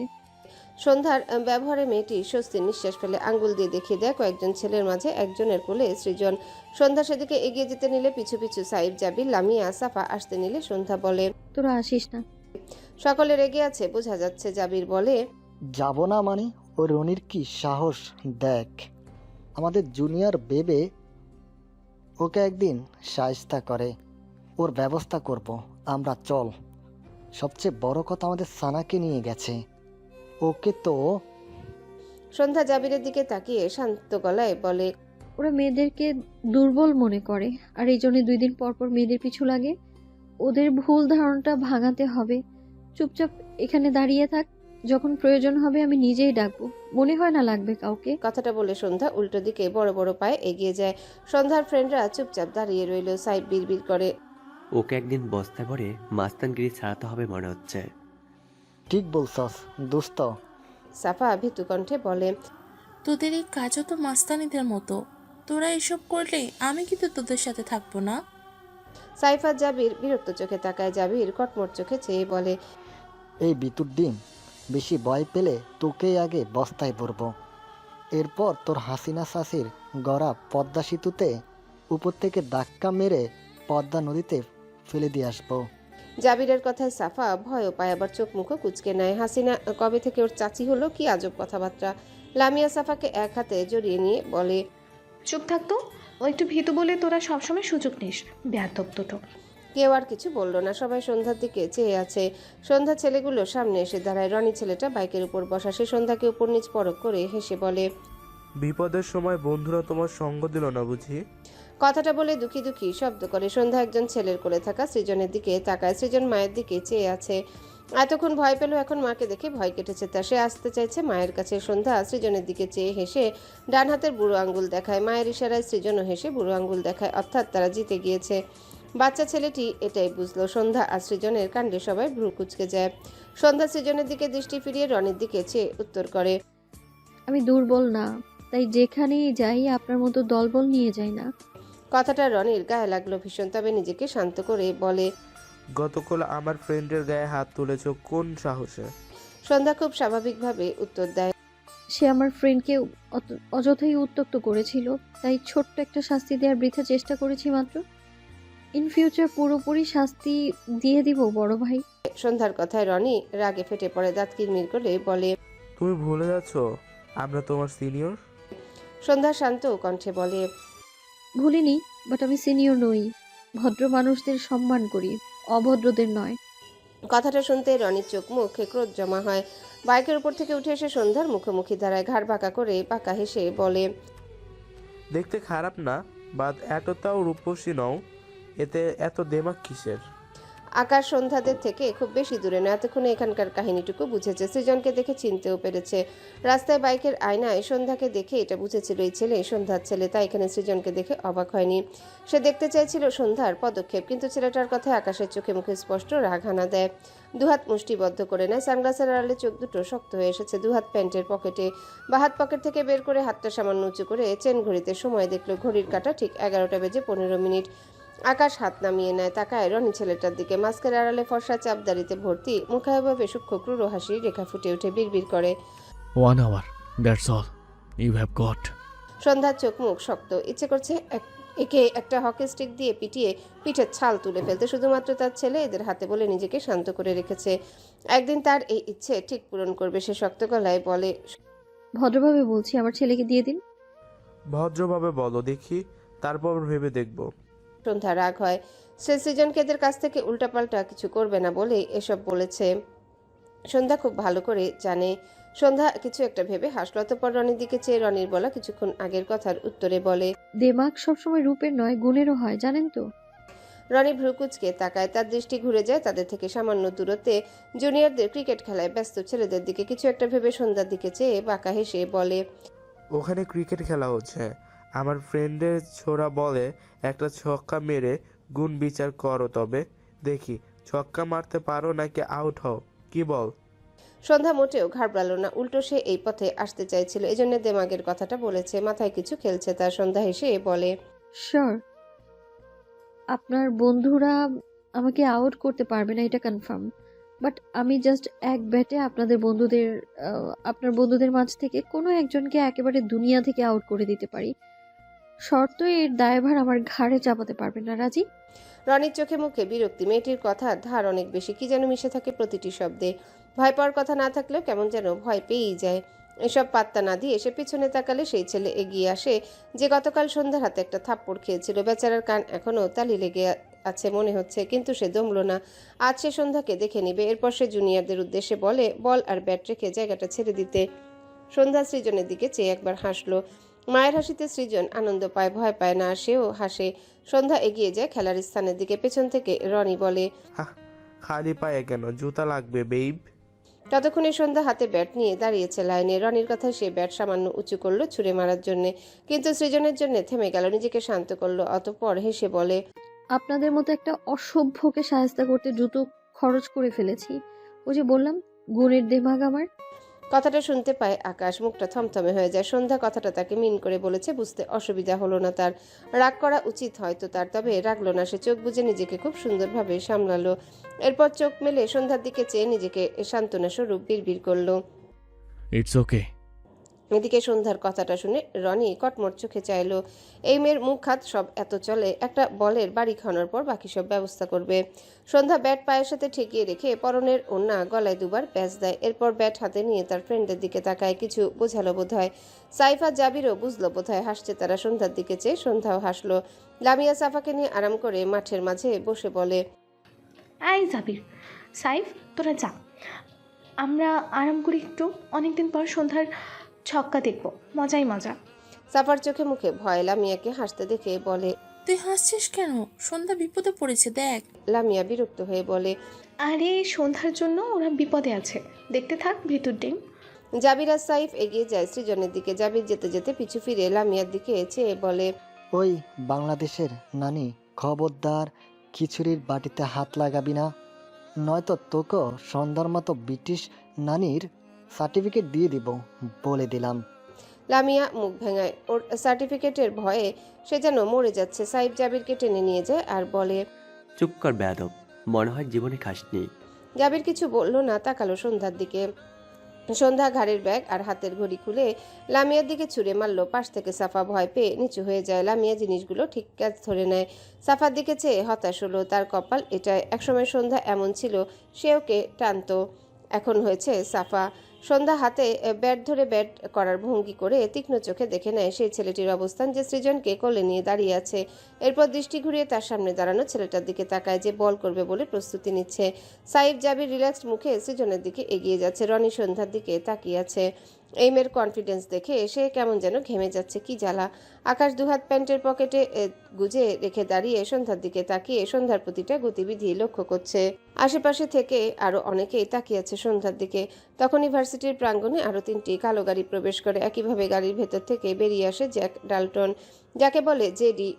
সন্ধ্যার ব্যবহারে মেয়েটি স্বস্তির নিঃশ্বাস ফেলে। আঙ্গুল দিয়ে দেখিয়ে দেয় কয়েকজন ছেলের মাঝে একজনের কোলে সৃজন। সন্ধ্যা সেদিকে এগিয়ে যেতে নিলে পিছু পিছু সাইব, জাবির, লামিয়া, সাফা আসতে নিলে সন্ধ্যা বলে। তোরা আসিস না। সকলে রেগে আছে বোঝা যাচ্ছে। জাবির বলে। যাব না মানে? ওই রনির কি সাহস দেখ। আমাদের জুনিয়র বেবে ওকে একদিন শায়েস্তা করে, ওর ব্যবস্থা করব আমরা। চল। সবচেয়ে বড় কথা আমাদের সানাকে নিয়ে গেছে, ওকে তো। সন্ধ্যা জাবিরের দিকে তাকিয়ে শান্ত গলায় বলে। ওরা মেয়েদেরকে দুর্বল মনে করে, আর এই জন্য 2 দিন পর পর মেয়েদের পিছু লাগে। ওদের ভুল ধারণাটা ভাঙাতে হবে। চুপচাপ এখানে দাঁড়িয়ে থাক, যখন প্রয়োজন হবে আমি নিজেই ডাকবো। মনে হয় না লাগবে কাউকে। কথাটা বলে সন্ধ্যা উল্টো দিকে বড় বড় পায়ে এগিয়ে যায়। সন্ধ্যার ফ্রেন্ডরা চুপচাপ দাঁড়িয়ে রইল। সাইব বিড়বিড় করে। ওকে একদিন বস্তায় ভরে মাস্তানগিরি ছাড়াতে হবে মনে হচ্ছে। ঠিক বলছস দোস্ত। সাফা ভীতু কণ্ঠে বলে। তোদের এই কাজও তো মাস্তানিদের মতো। তোরা এসব করলে আমি কিন্তু তোদের সাথে থাকবো না। সাইফাত জাবির বিরক্ত চোখে তাকায়। জাবির কটমট চোখে চেয়ে বলে, এই বিতুর ডিম, বেশি ভয় পেলে তোকেই আগে বস্তায় পড়ব। এরপর তোর হাসিনা শাসির গড়া পদ্মা সেতুতে উপর থেকে ধাক্কা মেরে পদ্মা নদীতে ফেলে দিয়ে আসবো। জাবিরের কথায় সাফা ভয়ও পায়, আবার চোখ মুখও কুচকে নেয়। হাসিনা কবে থেকে ওর চাচি হলো, কি আজব কথাবার্তা। লামিয়া সাফাকে এক হাতে জড়িয়ে নিয়ে বলে, চুপ থাকতো, ও একটু ভীতু বলে তোরা সবসময় সুযোগ নিস, বেয়াদব দুটো। কেউ আর কিছু বলল না, সবাই সন্ধ্যার দিকে চেয়ে আছে। সন্ধ্যা ছেলেগুলো সামনে এসে দাঁড়ায়। রনি ছেলেটা বাইকের উপর বসা, সে সন্ধ্যাকে উপর নিচ পরক করে হেসে বলে, বিপদের সময় বন্ধুরা তোমার সঙ্গ দিল না বুঝি? কথাটা বলে দুঃখী দুঃখী শব্দ করে। সন্ধ্যা একজন ছেলের কোলে থাকা সৃজনের দিকে তাকায়। সৃজন মায়ের দিকে চেয়ে আছে। এতক্ষণ ভয় পেল, এখন মাকে দেখে ভয় কেটেছে তার। সে আসতে চাইছে মায়ের কাছে। সন্ধ্যা সৃজনের দিকে চেয়ে হেসে ডান হাতের বুড়ো আঙ্গুল দেখায়। মায়ের ইশারায় সৃজনও হেসে বুড়ো আঙ্গুল দেখায়, অর্থাৎ তারা জিতে গিয়েছে। বাচ্চা ছেলেটি এটাই বুঝলো। সন্ধ্যা আর সৃজনের কাণ্ডে সবাই ভ্রু কুচকে যায়। সন্ধ্যা সৃজনের দিকে দৃষ্টি ফিরিয়ে রনির দিকে চেয়ে উত্তর করে, আমি দুর্বল না, তাই যেখানেই যাই আপনার মতো দলবল নিয়ে যাই না। কথাটা রনির গায়ে লাগলো ভীষণ, তবে নিজেকে শান্ত করে বলে, গতকাল আমার ফ্রেন্ডের গায়ে হাত তুলেছ কোন সাহসে? সন্ধ্যা খুব স্বাভাবিকভাবে উত্তর দেয়, সে আমার ফ্রেন্ডকে অযথাই উত্ত্যক্ত করেছিল, তাই ছোট্ট একটা শাস্তি দেওয়ার বৃথা চেষ্টা করেছি মাত্র। ইন ফিউচার পুরোপুরি শাস্তি দিয়ে দিব বড় ভাই। সন্ধ্যার কথায় রনি রাগে ফেটে পড়ে, দাঁত কিরমির করে বলে, তুমি ভুলে যাচ্ছ আমরা তোমার সিনিয়র। সন্ধ্যা শান্ত কণ্ঠে বলে, ভুলিনি, বাট আমি সিনিয়র নই। ভদ্র মানুষদের সম্মান করি, অভদ্রদের নয়। কথাটা শুনতে রনির চোখ মুখে ক্রোধ জমা হয়। বাইকের উপর থেকে উঠে এসে সন্ধ্যার মুখোমুখি দাঁড়ায়। ঘাড় বাঁকা করে বাঁকা হেসে বলে, দেখতে খারাপ না, বাদ এতটাও রূপসী নও, এতে এত দেমাক কিসের? আকাশ সন্ধ্যাদের থেকে খুব বেশি দূরে না। এতক্ষণে এখানকার কাহিনীটুকু বুঝেছে। সৃজনকে দেখে চিনতেও পেরেছে। রাস্তায় বাইকের আয়নায় সন্ধ্যাকে দেখে এটা বুঝেছিল এই ছেলে সন্ধ্যার ছেলে, তাই এখানে সৃজনকে দেখে অবাক হয়নি। সে দেখতে চাইছিল সন্ধ্যার পদক্ষেপ, কিন্তু ছেলেটার কথায় আকাশের চোখে মুখে স্পষ্ট রাগ হানা দেয়। দুহাত মুষ্টিবদ্ধ করে নেয়। সানগ্লাসের আড়ালে চোখ দুটো শক্ত হয়ে এসেছে। দুহাত প্যান্টের পকেটে, বাহাত পকেট থেকে বের করে হাতটা সামান্য উঁচু করে চেন ঘড়িতে সময় দেখলো। ঘড়ির কাঁটা ঠিক 11:15। আকাশ হাত নামিয়ে নেয়, তাকায় রনি ছেলেটার দিকে। মাস্কের আড়ালে ফর্সা চাপদারিতে ভর্তি, মুখাভাবে সূক্ষ্ম ক্রূর হাসির রেখা ফুটে উঠে বিড়বিড় করে, 1 hour, that's all you have got. সন্ধ্যার চোখ মুখ শক্ত, ইচ্ছে করছে একে একটা হকি স্টিক দিয়ে পিটিয়ে পিঠের ছাল তুলে ফেলতে। শুধুমাত্র তার ছেলে এদের হাতে বলে নিজেকে শান্ত করে রেখেছে। একদিন তার এই ইচ্ছে ঠিক পূরণ করবে। সে শক্ত গলায় বলে, ভদ্রভাবে বলছি, আমার ছেলেকে দিয়ে দিন। ভদ্রভাবে বলো দেখি, তারপর ভেবে দেখব। সন্ধ্যা রাগ হয়। সে সৃজনকে এদের কাছ থেকে উল্টাপাল্টা কিছু করবে না বলেই এসব বলেছে। সন্ধ্যা খুব ভালো করে জানে। সন্ধ্যা কিছু একটা ভেবে হাসলো, অতঃপর রনির দিকে চেয়ে রনির বলা কিছুক্ষণ আগের কথার উত্তরে বলে, দেমাগ সবসময় রূপের নয়, গুণেরও হয়, জানেন তো। রনি ভ্রুকুচকে তাকায়। তার দৃষ্টি ঘুরে যায় তাদের থেকে সামান্য দূরত্বে জুনিয়রদের ক্রিকেট খেলায় ব্যস্ত ছেলেদের দিকে। কিছু একটা ভেবে সন্ধ্যার দিকে চেয়ে বাঁকা হেসে বলে, ওখানে ক্রিকেট খেলা হচ্ছে, আমার ফ্রেন্ডের ছোড়া বলে একটা ছক্কা মেরে গুণ বিচার করো, তবে দেখি ছক্কা মারতে পারো নাকি আউট হও, কি বল? সন্ধ্যা মোটেও ঘাবড়ালো না, উল্টো সে এই পথে আসতে চাইছিল, এজন্য দেমাগের কথাটা বলেছে। মাথায় কিছু খেলছে তার। সন্ধ্যা হেসে বলে, শিওর, আপনার বন্ধুরা আমাকে আউট করতে পারবে না, এটা কনফার্ম। বাট আমি জাস্ট এক ব্যাটে আপনার বন্ধুদের মাঝ থেকে কোনো একজনকে একেবারে দুনিয়া থেকে আউট করে দিতে পারি। শর্ত এর দায়ভার আমার ঘাড়ে চাপাতে পারবেন না, রাজি? রনির চোখে মুখে বিরক্তি। মেয়েটির কথার ধার অনেক বেশি, কি যেন মিশে থাকে প্রতিটি শব্দে। ভয় পাওয়ার কথা না থাকলেও কেমন যেন ভয় পেয়েই যায়। এসব পাত্তা না দিয়ে সে পিছনে তাকালে সেই ছেলে এগিয়ে আসে যে গতকাল সন্ধ্যার হাতে একটা থাপ্পড় খেয়েছিল। বেচারার কান এখনও তালি লেগে আছে মনে হচ্ছে, কিন্তু সে দমল না। আজ সে সন্ধ্যাকে দেখে নিবে। এরপর সে জুনিয়রদের উদ্দেশ্যে বলে, বল আর ব্যাট রেখে জায়গাটা ছেড়ে দিতে। সন্ধ্যা সৃজনের দিকে চেয়ে একবার হাসলো। মায়ের হাসিতে সৃজন আনন্দ পায়, ভয় পায় না, সেও হাসে। সন্ধ্যা এগিয়ে যায় খেলার স্থানের দিকে। পেছন থেকে রনি বলে, খালি পায়ে কেন, জুতা লাগবে বেইব। ততক্ষণে সন্ধ্যা হাতে ব্যাট নিয়ে দাঁড়িয়েছে লাইনে। রনির কথায় সে ব্যাট সামান্য উঁচু করলো ছুঁড়ে মারার জন্য, কিন্তু সৃজনের জন্য থেমে গেল, নিজেকে শান্ত করলো। অতঃপর হেসে বলে, আপনাদের মতো একটা অসভ্যকে সাহায্য করতে দ্রুত খরচ করে ফেলেছি। ওই যে বললাম, গুণের দেমাগ আমার। কথাটা শুনতে পায় আকাশ, মুখটা থমথমে হয়ে যায়। সন্ধ্যা কথাটা তাকে মিন করে বলেছে, বুঝতে অসুবিধা হলো না তার। রাগ করা উচিত হয়তো তার, তবে রাগলো না। সে চোখ বুজে নিজেকে খুব সুন্দরভাবে সামলালো। এরপর চোখ মেলে সন্ধ্যার দিকে চেয়ে নিজেকে সান্ত্বনা স্বরূপ বিড়বিড় করলো। It's okay. এদিকে সন্ধ্যার কথাটা শুনে রনি কটমট চোখে চাইল। এই মেয়ের মুখ হাত সব এত চলে, একটা বলের বাড়ি খাওয়ানোর পর বাকি সব ব্যবস্থা করবে। সন্ধ্যা ব্যাট পায়ের সাথে ঠেকিয়ে রেখে পরনের ওড়না গলায় দুবার প্যাঁচ দেয়। এরপর ব্যাট হাতে নিয়ে তার ফ্রেন্ডের দিকে তাকায়। কিছু বোঝালো বোধ হয়। সাইফা জাবিরও বুঝলো বোধ হয়। হাসছে তারা সন্ধ্যার দিকে চেয়ে। সন্ধ্যাও হাসলো। লামিয়া সাফাকে নিয়ে আরাম করে মাঠের মাঝে বসে বলে, আই জাবির, সাইফ, তোরা যা, আমরা আরাম করি একটু। অনেকদিন পর সন্ধ্যার ছক্কা দেখবো, মজাই মজা। সাফার চোখে মুখে ভয়। লামিয়াকে হাসতে দেখে বলে, তুই হাসছিস কেন? সন্ধ্যা বিপদে পড়েছে, দেখ। লামিয়া বিরক্ত হয়ে বলে, আরে সন্ধ্যার জন্য ওরা বিপদে আছে, দেখতে থাক ভিতর ডিম। জাবির আর সাইফ এগিয়ে যায় সৃজনের দিকে। জাবির যেতে যেতে পিছু ফিরে লামিয়ার দিকে চেয়ে বলে, ওই বাংলাদেশের নানি, খবরদার খিচুড়ির বাটিতে হাত লাগাবি না, নয়তো তোকে সন্ধ্যার মতো ব্রিটিশ নানির সার্টিফিকেট দিয়ে দিব, বলে দিলাম। লামিয়া মুখ ভেঙায়। ওর সার্টিফিকেটের ভয়ে সে যেন মরে যাচ্ছে। সাইফ জাবিরকে টেনে নিয়ে যায় আর বলে, চুপ কর বেয়াদব, মনে হয় জীবনে খাসনি। জাবির কিছু বলল না, তাকালো সন্ধ্যার দিকে। সন্ধ্যা ঘাড়ের ব্যাগ আর হাতের ঘড়ি খুলে লামিয়ার দিকে ছুঁড়ে মারল। পাশ থেকে সাফা ভয় পেয়ে নিচু হয়ে যায়। লামিয়া জিনিসগুলো ঠিক কাজ ধরে নেয়। সাফার দিকে চেয়ে হতাশ হলো। তার কপাল এটায়। একসময় সন্ধ্যা এমন ছিল, সে ওকে টানতো। এখন হয়েছে সাফা। সন্ধ্যা হাতে ব্যাট ধরে ব্যাট করার ভঙ্গি করে তীক্ষ্ণ চোখে দেখে নেয় সেই ছেলেটির অবস্থান, যে সৃজনকে কোলে নিয়ে দাঁড়িয়ে আছে। এরপর দৃষ্টি ঘুরিয়ে তার সামনে দাঁড়ানো ছেলেটার দিকে তাকায়, যে বল করবে বলে প্রস্তুতি নিচ্ছে। সাইফ জাবির রিল্যাক্সড মুখে সৃজনের দিকে এগিয়ে যাচ্ছে। রনি সন্ধ্যার দিকে তাকিয়ে আছে। এই মেয়ের কনফিডেন্স দেখে সে কেমন যেন ঘেমে যাচ্ছে। কি জ্বালা। আকাশ দুহাত প্যান্টের পকেটে গুজে রেখে দাঁড়িয়ে সন্ধ্যার দিকে তাকিয়ে সন্ধ্যার প্রতিটা গতিবিধি লক্ষ্য করছে। আশেপাশে থেকে আরো অনেকেই তাকিয়ে আছে সন্ধ্যার দিকে। তখনই ভার্সিটির প্রাঙ্গণে আরো 3টি কালো গাড়ি প্রবেশ করে। একইভাবে গাড়ির ভেতর থেকে বেরিয়ে আসে জ্যাক ডাল্টন, যাকে বলে জেডি।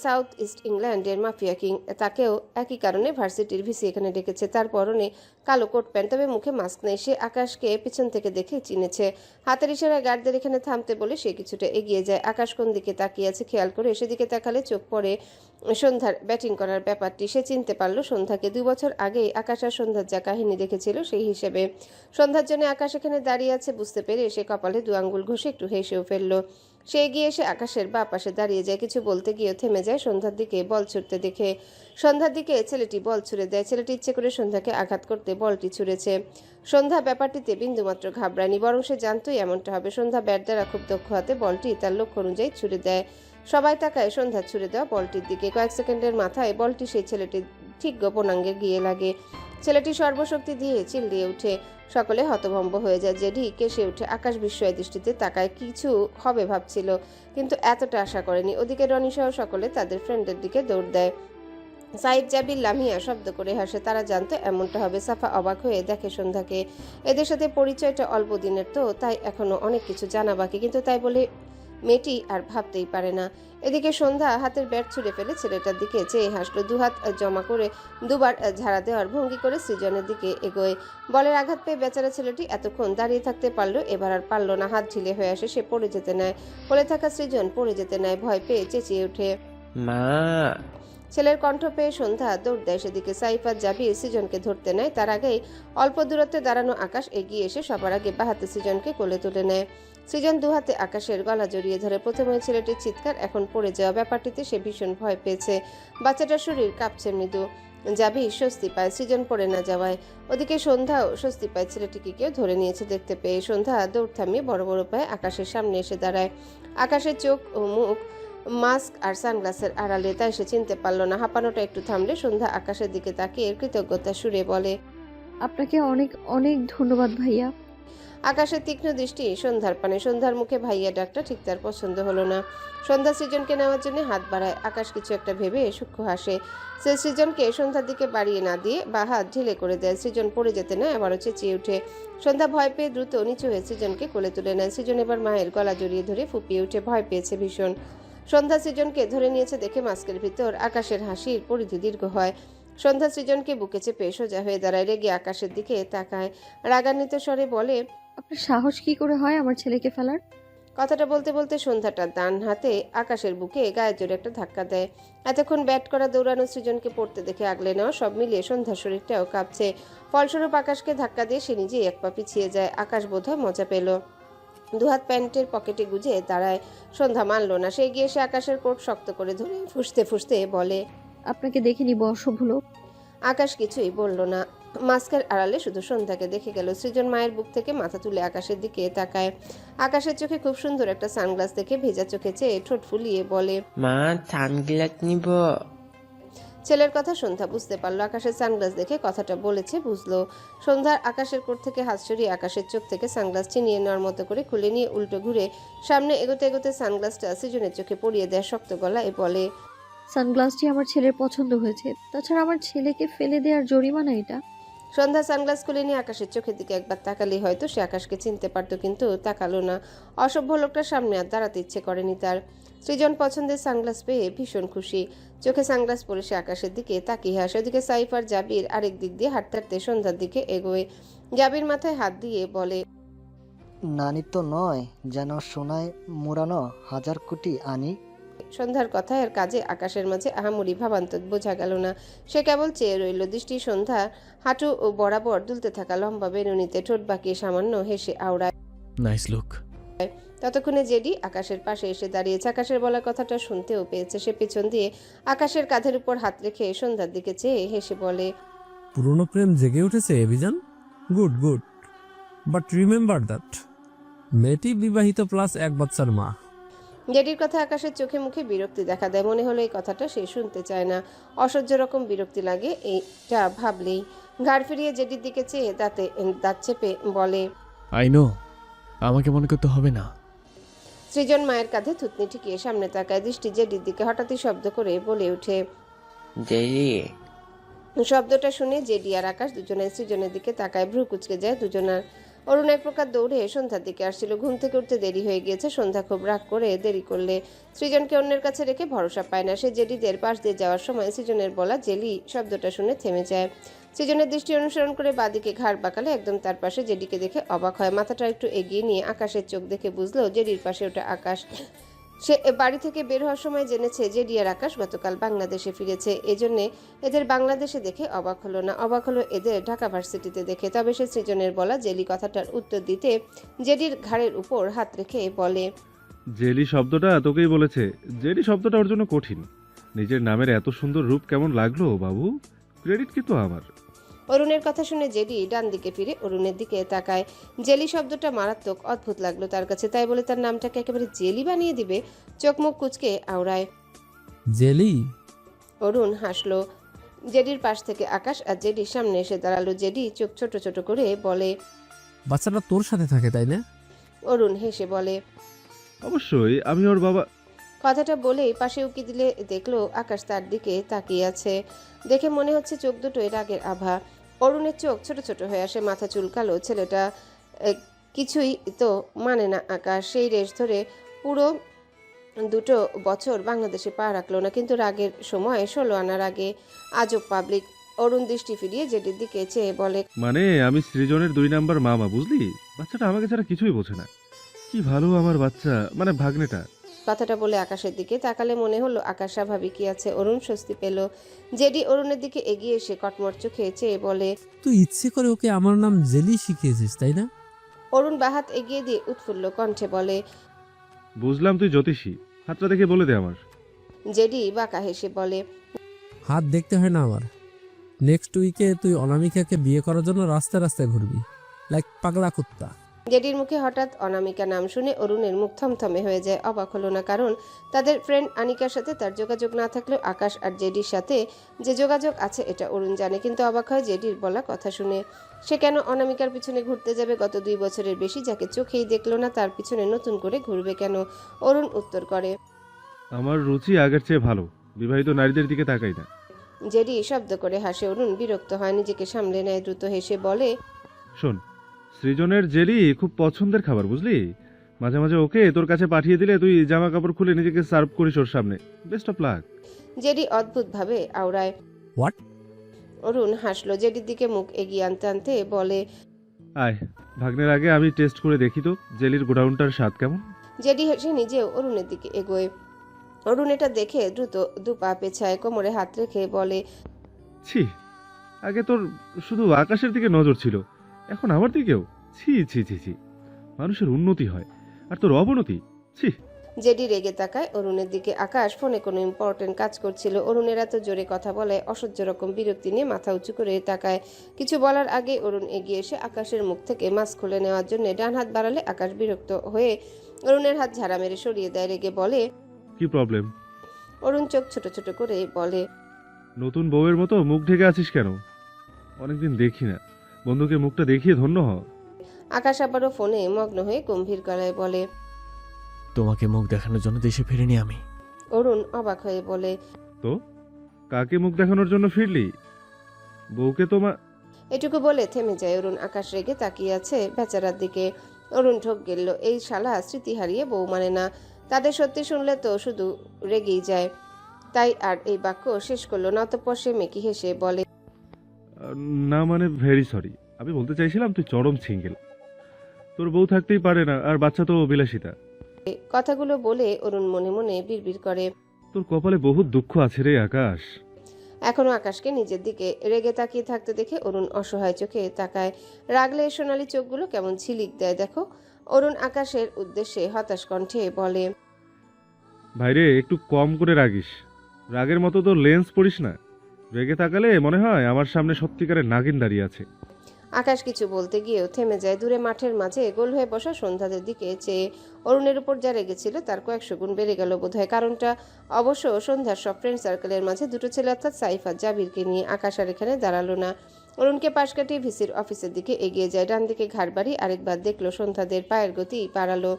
সাউথ ইস্ট ইংল্যান্ডের মাফিয়া কিং। তাকেও একই কারণে ভার্সিটির ভিসি এখানে ডেকেছে। তার পরনে কালো কোট প্যান্ট, তবে মুখে মাস্ক নেই। সে আকাশকে পিছন থেকে দেখে চিনেছে। হাতের ইশারায় গার্ডদের এখানে থামতে বলে সে কিছুটা এগিয়ে যায়। আকাশ কোন দিকে তাকিয়ে আছে খেয়াল করে সেদিকে তাকালে চোখ পড়ে সন্ধ্যার ব্যাটিং করার ব্যাপারটি। সে চিনতে পারল সন্ধ্যাকে। 2 বছর আগেই আকাশ আর সন্ধ্যার যা কাহিনী দেখেছিল সেই হিসেবে সন্ধ্যার জন্য আকাশ এখানে দাঁড়িয়ে আছে বুঝতে পেরে সে কপালে 2 আঙ্গুল ঘষে একটু হেসেও ফেলল। সে এগিয়ে এসে আকাশের বাঁ পাশে দাঁড়িয়ে যায়। কিছু বলতে গিয়েও থেমে যায় সন্ধ্যার দিকে বল ছুড়তে দেখে। সন্ধ্যার দিকে ছেলেটি বল ছুড়ে দেয়। ছেলেটি ইচ্ছে করে সন্ধ্যাকে আঘাত করতে বলটি ছুড়েছে। সন্ধ্যা ব্যাপারটিতে বিন্দুমাত্র ঘাবড়ায়নি, বরং সে জানতোই এমনটা হবে। সন্ধ্যা ব্যাট দ্বারা খুব দক্ষ হাতে বলটি তার লক্ষ্য অনুযায়ী ছুড়ে দেয়। সবাই তাকায় সন্ধ্যা ছুড়ে দেওয়া বলটির দিকে। কয়েক সেকেন্ডের মাথায় বলটি সেই ছেলেটির ঠিক গোপনাঙ্গে গিয়ে লাগে। ছেলেটি সর্বশক্তি দিয়ে চিল্লিয়ে ওঠে। সকলে হতভম্ব হয়ে যায়। জেডি কেসে উঠে। আকাশ বিস্ময় দৃষ্টিতে তাকায়। কিছু হবে ভাবছিল, কিন্তু এতটা আশা করেনি। ওদিকে রনি সহ সকলে তাদের ফ্রেন্ডের দিকে দৌড় দেয়। সাইফ জাবির লামিয়া শব্দ করে হাসে। তারা জানতো এমনটা হবে। সাফা অবাক হয়ে দেখে সন্ধ্যাকে। এদের সাথে পরিচয়টা অল্প দিনের, তো তাই এখনো অনেক কিছু জানা বাকি, কিন্তু তাই বলে মেয়েটি আর ভাবতেই পারে না। এদিকে সন্ধ্যা হাতের ব্যাট ছুঁড়ে ফেলে ছেলেটার দিকে চেয়ে হাসলো। 2 হাত জমা করে 2বার ঝাড়া দেওয়ার ভঙ্গি করে সৃজনের দিকে এগোয়। বলের আঘাত পেয়ে বেচারা ছেলেটি এতক্ষণ দাঁড়িয়ে থাকতে পারলো, এবার আর পারল না। হাত ঢিলে হয়ে আসে। সে পড়ে যেতে নেয়। পড়ে থাকা সৃজন পড়ে যেতে নেয়। ভয় পেয়ে চেঁচিয়ে ওঠে, মা। ছেলের কণ্ঠ পেয়ে সন্ধ্যা দৌড় দেয় সেদিকে। সাইফ আর জাবির সৃজনকে ধরতে নেয়। তার আগেই অল্প দূরত্বে দাঁড়ানো আকাশ এগিয়ে এসে সবার আগে বাহাতে সৃজনকে কোলে তুলে নেয়। সৃজন 2 হাতে আকাশের গলা জড়িয়ে ধরে। প্রথমে ছেলেটির চিৎকার, এখন পড়ে যাওয়া ব্যাপারটিতে সে ভীষণ ভয় পেয়েছে। বাচ্চাটার শরীর কাঁপছে মৃদু। জাবির স্বস্তি পায় সৃজন পড়ে না যাওয়ায়। ওদিকে সন্ধ্যাও স্বস্তি পায় ছেলেটিকে কেউ ধরে নিয়েছে দেখতে পেয়ে। সন্ধ্যা দৌড় থামিয়ে বড় বড় পায়ে আকাশের সামনে এসে দাঁড়ায়। আকাশের চোখ ও মুখ মাস্ক আর সানগ্লাসের আড়ালে, তাই সে চিনতে পারল না। হাঁপানোটা একটু থামলে সন্ধ্যা আকাশের দিকে তাকিয়ে কৃতজ্ঞতা সুরে বলে, আপনাকে অনেক অনেক ধন্যবাদ ভাইয়া। আকাশের তীক্ষ্ণ দৃষ্টি সন্ধ্যার পানে। সন্ধ্যার মুখে ভাইয়া ডাকটা ঠিক তার পছন্দ হলো না। সন্ধ্যা সৃজনকে নেওয়ার জন্য হাত বাড়ায়। আকাশ কিছু একটা ভেবে সূক্ষ্ম হাসে। সে সৃজনকে সন্ধ্যার দিকে বাড়িয়ে না দিয়ে বা হাত ঢিলে করে দেয়। সৃজন পড়ে যেতে নেয়, আবারও চেঁচিয়ে ওঠে। সন্ধ্যা ভয় পেয়ে দ্রুত নিচু হয়ে সৃজনকে কোলে তুলে নেয়। সৃজন এবার মায়ের গলা জড়িয়ে ধরে ফুপিয়ে উঠে। ভয় পেয়েছে ভীষণ। সন্ধ্যা সৃজনকে ধরে নিয়েছে দেখে মাস্কের ভিতর আকাশের হাসির পরিধি দীর্ঘ হয়। সন্ধ্যা সৃজনকে বুকে চেপে সোজা হয়ে দাঁড়ায়, রেগে আকাশের দিকে তাকায়, রাগান্বিত স্বরে বলে, আপনার সাহস কি করে হয় আমার ছেলেকে ফেলার? কথাটা বলতে বলতে সন্ধ্যাটা ডান হাতে আকাশের বুকে গায়ের জোরে একটা ধাক্কা দেয়। এতক্ষণ ব্যাট করা দৌড়ানো সৃজনকে পড়তে দেখে আগলে নেওয়া সব মিলিয়ে সন্ধ্যার শরীরটাও কাঁপছে। ফলস্বরূপ আকাশকে ধাক্কা দিয়ে সে নিজেই এক পা পিছিয়ে যায়। আকাশ বোধহয় মজা পেল, দুহাত প্যান্টের পকেটে গুজে দাঁড়ায়। সন্ধ্যা মানল না, সে গিয়ে সে আকাশের কোট শক্ত করে ধরে ফুঁসতে ফুঁসতে বলে, আপনাকে দেখে নিব অসভ্য লোক। আকাশ কিছুই বলল না, মাস্কের আড়ালে শুধু সন্ধ্যাকে দেখে গেল। সৃজন মায়ের বুক থেকে মাথা তুলে আকাশের দিকে তাকায়। আকাশের চোখে খুব সুন্দর একটা সানগ্লাস দেখে ভেজা চোখে চেয়ে ঠোঁট ফুলিয়ে বলে, মা সানগ্লাস নিব। ছেলের কথা সন্ধ্যা বুঝতে পারলো। আকাশের সানগ্লাস দেখে কথাটা বলেছে বুঝলো। সন্ধ্যার আকাশের কোট থেকে হাত সরিয়ে আকাশের চোখ থেকে সানগ্লাস ছিনিয়ে নেওয়ার মতো করে খুলে নিয়ে উল্টো ঘুরে সামনে এগোতে এগোতে সানগ্লাসটা সৃজনের চোখে পড়িয়ে দেয় শক্ত গলায় বলে, সানগ্লাসটি আমার ছেলের পছন্দ হয়েছে, তাছাড়া আমার ছেলেকে ফেলে দেওয়ার জরিমানা এটা। সন্ধ্যা সানগ্লাস খুলে নিয়ে আকাশের চোখের দিকে একবার তাকালেই হয়তো সে আকাশকে চিনতে পারতো, কিন্তু তাকালো না। অসভ্য লোকটার সামনে আর দাঁড়াতে ইচ্ছে করেনি তার। সৃজন পছন্দের সানগ্লাস পেয়ে ভীষণ খুশি। চোখে সানগ্লাস পরে সে আকাশের দিকে তাকিয়ে হাসে। ওদিকে সাইফ আর জাবির আরেক দিক দিয়ে হাঁটতে হাঁটতে সন্ধ্যার দিকে এগোয়। জাবির মাথায় হাত দিয়ে বলে, নানি তো নয়, যেন সোনায় মোড়ানো 1000 কোটি আনি। সন্ধ্যার কথায় আর কাজে আকাশের মাঝে আহামরি ভাবান্তর বোঝা গেল না। সে কেবল চেয়ে রইল। দৃষ্টি সন্ধ্যা হাঁটু ও বরাবর দুলতে থাকা লম্বা বেনুনিতে, ঠোঁট বাঁকিয়ে সামান্য হেসে আওড়ায়। Nice look. ততক্ষণে জেডি আকাশের পাশে এসে দাঁড়িয়েছে। আকাশের বলা কথাটা শুনতেও পেয়েছে। সে পিছন দিয়ে আকাশের কাঁধের উপর হাত রেখে সন্ধ্যার দিকে চেয়ে হেসে বলে, পুরনো প্রেম জেগে উঠেছে অভিযান। Good good, but remember that মেয়েটি বিবাহিত প্লাস এক বাচ্চার মা। জেডির কথা আকাশের চোখে মুখে বিরক্তি দেখা দেয়। মনে হলো এই কথাটা সে শুনতে চায় না। অসহ্য রকম বিরক্তি লাগে এইটা ভাবলেই। ঘাড় ফিরিয়ে জেডির দিকে চেয়ে দাঁত চেপে বলে, আই নো, আমাকে মনে করতে হবে না। সৃজন মায়ের কাঁধে থুতনি ঠেকিয়ে সামনে তাকায়। দৃষ্টি জেডির দিকে হঠাৎই শব্দ করে বলে ওঠে। জেরি। শব্দটা শুনে জেডি আর আকাশ দুজনে সৃজনের দিকে তাকায়। ভ্রু কুচকে যায় দুজনার। অরুণ এক প্রকার দৌড়ে সন্ধ্যার দিকে আসছিল। ঘুম থেকে উঠতে দেরি হয়ে গিয়েছে। সন্ধ্যা খুব রাগ করে দেরি করলে সৃজনকে অন্যের কাছে রেখে ভরসা পায় না। সে জেডিদের পাশ দিয়ে যাওয়ার সময় সৃজনের বলা জেলি শব্দটা শুনে থেমে যায়। সৃজনের দৃষ্টি অনুসরণ করে বাদিকে ঘাড় বাঁকালে একদম তার পাশে জেডিকে দেখে অবাক হয়। মাথাটা একটু এগিয়ে নিয়ে আকাশের চোখ দেখে বুঝলো জেডির পাশে ওটা আকাশ। সে বাড়ি থেকে বের হওয়ার সময় জেনেছে জেডি আর আকাশ গতকাল বাংলাদেশে ফিরেছে। এজন্য এদের বাংলাদেশে দেখে অবাক হলো না, অবাক হলো এদের ঢাকা ভার্সিটিতে দেখে। তবে সে সৃজনের বলা জেলি কথাটার উত্তর দিতে জেডির ঘাড়ের উপর হাত রেখে বলে, জেলি শব্দটা তোকেই বলেছে। জেলি শব্দটা ওর জন্য কঠিন। নিজের নামের এত সুন্দর রূপ কেমন লাগলো বাবু? ক্রেডিট কিন্তু আমার। অরুণের কথা শুনে জেডি ডান দিকে ফিরে অরুণের দিকে তাকায়। জেলি শব্দটা মারাত্মক, অদ্ভুত লাগলো তার কাছে। তাই বলে তার নামটাকে একেবারে জেলি বানিয়ে দিবে? চোখ মুখ কুচকে আওড়ায়। জেলি? অরুণ হাসলো। জেডির পাশ থেকে আকাশ আর জেডির সামনে এসে দাঁড়ালো। জেডি চোখ ছোট ছোট করে বলে, বাচ্চাটা তোর সাথে থাকে তাই না? অরুণ হেসে বলে, অবশ্যই, আমি ওর বাবা। কথাটা বলেই পাশে উকি দিলে দেখলো আকাশ তার দিকে তাকিয়ে আছে। দেখে মনে হচ্ছে চোখ দুটোই রাগের আভা। অরুণের চোখ ছোট ছোট হয়ে আসে, মাথা চুলকালো। ছেলেটা কিছুই তো মানে না আকাশ। সেই রেশ ধরে পুরো 2 বছর বাংলাদেশে পা রাখলো না, কিন্তু রাগের সময় 16 আনার আগে। আজব পাবলিক। অরুণ দৃষ্টি ফিরিয়ে জেডির দিকে চেয়ে বলে, মানে আমি সৃজনের 2 নাম্বার মামা, বুঝলি? বাচ্চাটা আমাকে ছাড়া কিছুই বোঝে না। কি ভালো আমার বাচ্চা, মানে ভাগ্নেটা। কথাটা বলে আকাশের দিকে তাকালে মনে হলো আকাশ স্বাভাবিকই আছে। অরুণ স্বস্তি পেল। জেডি অরুণের দিকে এগিয়ে এসে কটমট চোখে চেয়ে বলে, তুই ইচ্ছে করে ওকে আমার নাম জেলি শিখিয়েছিস তাই না? অরুণ বাহাত এগিয়ে দিয়ে উৎফুল্ল কণ্ঠে বলে, বুঝলাম তুই জ্যোতিষী, হাতটা দেখে বলে দে আমার। জেডি বাঁকা হেসে বলে, হাত দেখতে হয় না আমার। নেক্সট উইকে তুই অনামিকাকে বিয়ে করার জন্য রাস্তায় রাস্তায় ঘুরবি লাইক পাগলা কুত্তা। জেডির মুখে হঠাৎ অনামিকা নাম শুনে অরুণের মুখ থমথমে হয়ে যায়। অবাক হলো না, কারণ তাদের ফ্রেন্ড আনিকার সাথে তার যোগাযোগ না থাকলেও আকাশ আর জেডির সাথে যে যোগাযোগ আছে এটা অরুণ জানে। কিন্তু অবাক হয় জেডির বলা কথা শুনে। সে কেন অনামিকার পিছনে ঘুরতে যাবে? গত 2 বছরের বেশি যাকে চোখেই দেখলো না, তার পিছনে নতুন করে ঘুরবে কেন? অরুণ উত্তর করে, আমার রুচি আগের চেয়ে ভালো, বিবাহিত নারীদের দিকে তাকাই না। জেডি শব্দ করে হাসে। অরুণ বিরক্ত হয়, নিজেকে সামলে নেয়, দ্রুত হেসে বলে, শোন, সৃজনের জেলি খুব পছন্দের খাবার, বুঝলি? মাঝে মাঝে ওকে তোর কাছে পাঠিয়ে দিলে তুই জামা কাপড় খুলে নিজেকে সার্ভ করিস ওর সামনে। Best of luck. জেডি অদ্ভুতভাবে আওড়ায়। হোয়াট? অরুণ হাসলো। জেডির দিকে মুখ এগিয়ে আনতে আনতে বলে, আয়, ভাগ্নের আগে আমি টেস্ট করে দেখি তো জেলির গোডাউনটার স্বাদ কেমন। জেডি হেসে নিজেও অরুণের দিকে এগোয়। অরুণ এটা দেখে দ্রুত দুপা পেছায়, কোমরে হাত রেখে বলে, ছি, আগে তোর শুধু আকাশের দিকে নজর ছিল, এখন আমার দিকেও। ছি ছি ছি ছি, মানুষের উন্নতি হয় আর তোর অবনতি। ছি। জেডি রেগে তাকায় অরুণের দিকে। আকাশ ফোনে কোনো ইম্পর্টেন্ট কাজ করছিল। অরুণের এত জোরে কথা বলায় অসহ্য রকম বিরক্তি নিয়ে মাথা উঁচু করে তাকায়। কিছু বলার আগে অরুণ এগিয়ে এসে আকাশের মুখ থেকে মাস্ক খুলে নেওয়ার জন্য ডান হাত বাড়ালে আকাশ বিরক্ত হয়ে অরুণের হাত ঝাড়া মেরে সরিয়ে দেয়। রেগে বলে, কি প্রবলেম? অরুণ চোখ ছোট ছোট করে বলে, নতুন বউয়ের মতো মুখ ঢেকে আছিস কেন? অনেকদিন দেখি না, বন্ধুকে মুখটা দেখিয়ে ধন্য হ। আকাশ আবারও ফোনে মগ্ন হয়ে গম্ভীর গলায় বলে, তোমাকে মুখ দেখানোর জন্য দেশে ফিরিনি আমি। অরুণ অবাক হয়ে বলে, তো কাকে মুখ দেখানোর জন্য ফিরলি? বউকে এটুকু বলে থেমে যায় অরুণ। আকাশ রেগে তাকিয়ে আছে বেচারার দিকে। অরুণ ঢোক গেল, এই শালা স্মৃতি হারিয়ে বউ মানে না। তাদের সত্যি শুনলে তো শুধু রেগেই যায়। তাই আর এই বাক্য শেষ করলো না। অতঃপর সে মেকি হেসে বলে, না মানে ভেরি সরি, আমি বলতে চাইছিলাম তুই চরম সিঙ্গেল, তোর বউ থাকতেই পারে না, আর বাচ্চা তো বিলাসিতা। কথাগুলো বলে অরুণ মনে মনে বিড়বিড় করে। তোর কপালে বহুত দুঃখ আছে রে আকাশ। এখনো আকাশকে নিজের দিকে রেগে তাকিয়ে থাকতে দেখে অরুণ অসহায় চোখে তাকায়। রাগলে সোনালী চোখগুলো কেমন ঝিলিক দেয় দেখো। অরুণ আকাশের উদ্দেশ্যে হতাশ কণ্ঠে বলে, ভাইরে একটু কম করে রাগিস, রাগের মতো তো লেন্স পড়িস না। রেগে তাকালে মনে হয় আমার সামনে সত্যিকারের নাগিন দাঁড়িয়ে আছে। আকাশ কিছু বলতে গিয়েও থেমে যায়। দূরে মাঠের মাঝে গোল হয়ে বসা সন্ধ্যাদের দিকে চেয়ে অরুণের উপর যা রেগেছিল তার কয়েকশো গুণ বেড়ে গেল বোধহয়। কারণটা অবশ্য সন্ধ্যার সব ফ্রেন্ড সার্কেলের মাঝে দুটো ছেলে অর্থাৎ সাইফ আর জাবিরকে নিয়ে। আকাশ আর এখানে দাঁড়ালো না। অরুণকে পাশ কাটিয়ে ভিসির অফিসের দিকে এগিয়ে যায়। ডান দিকে ঘাড় বাড়ি আরেকবার দেখলো সন্ধ্যাদের পায়ের গতি বাড়ালো।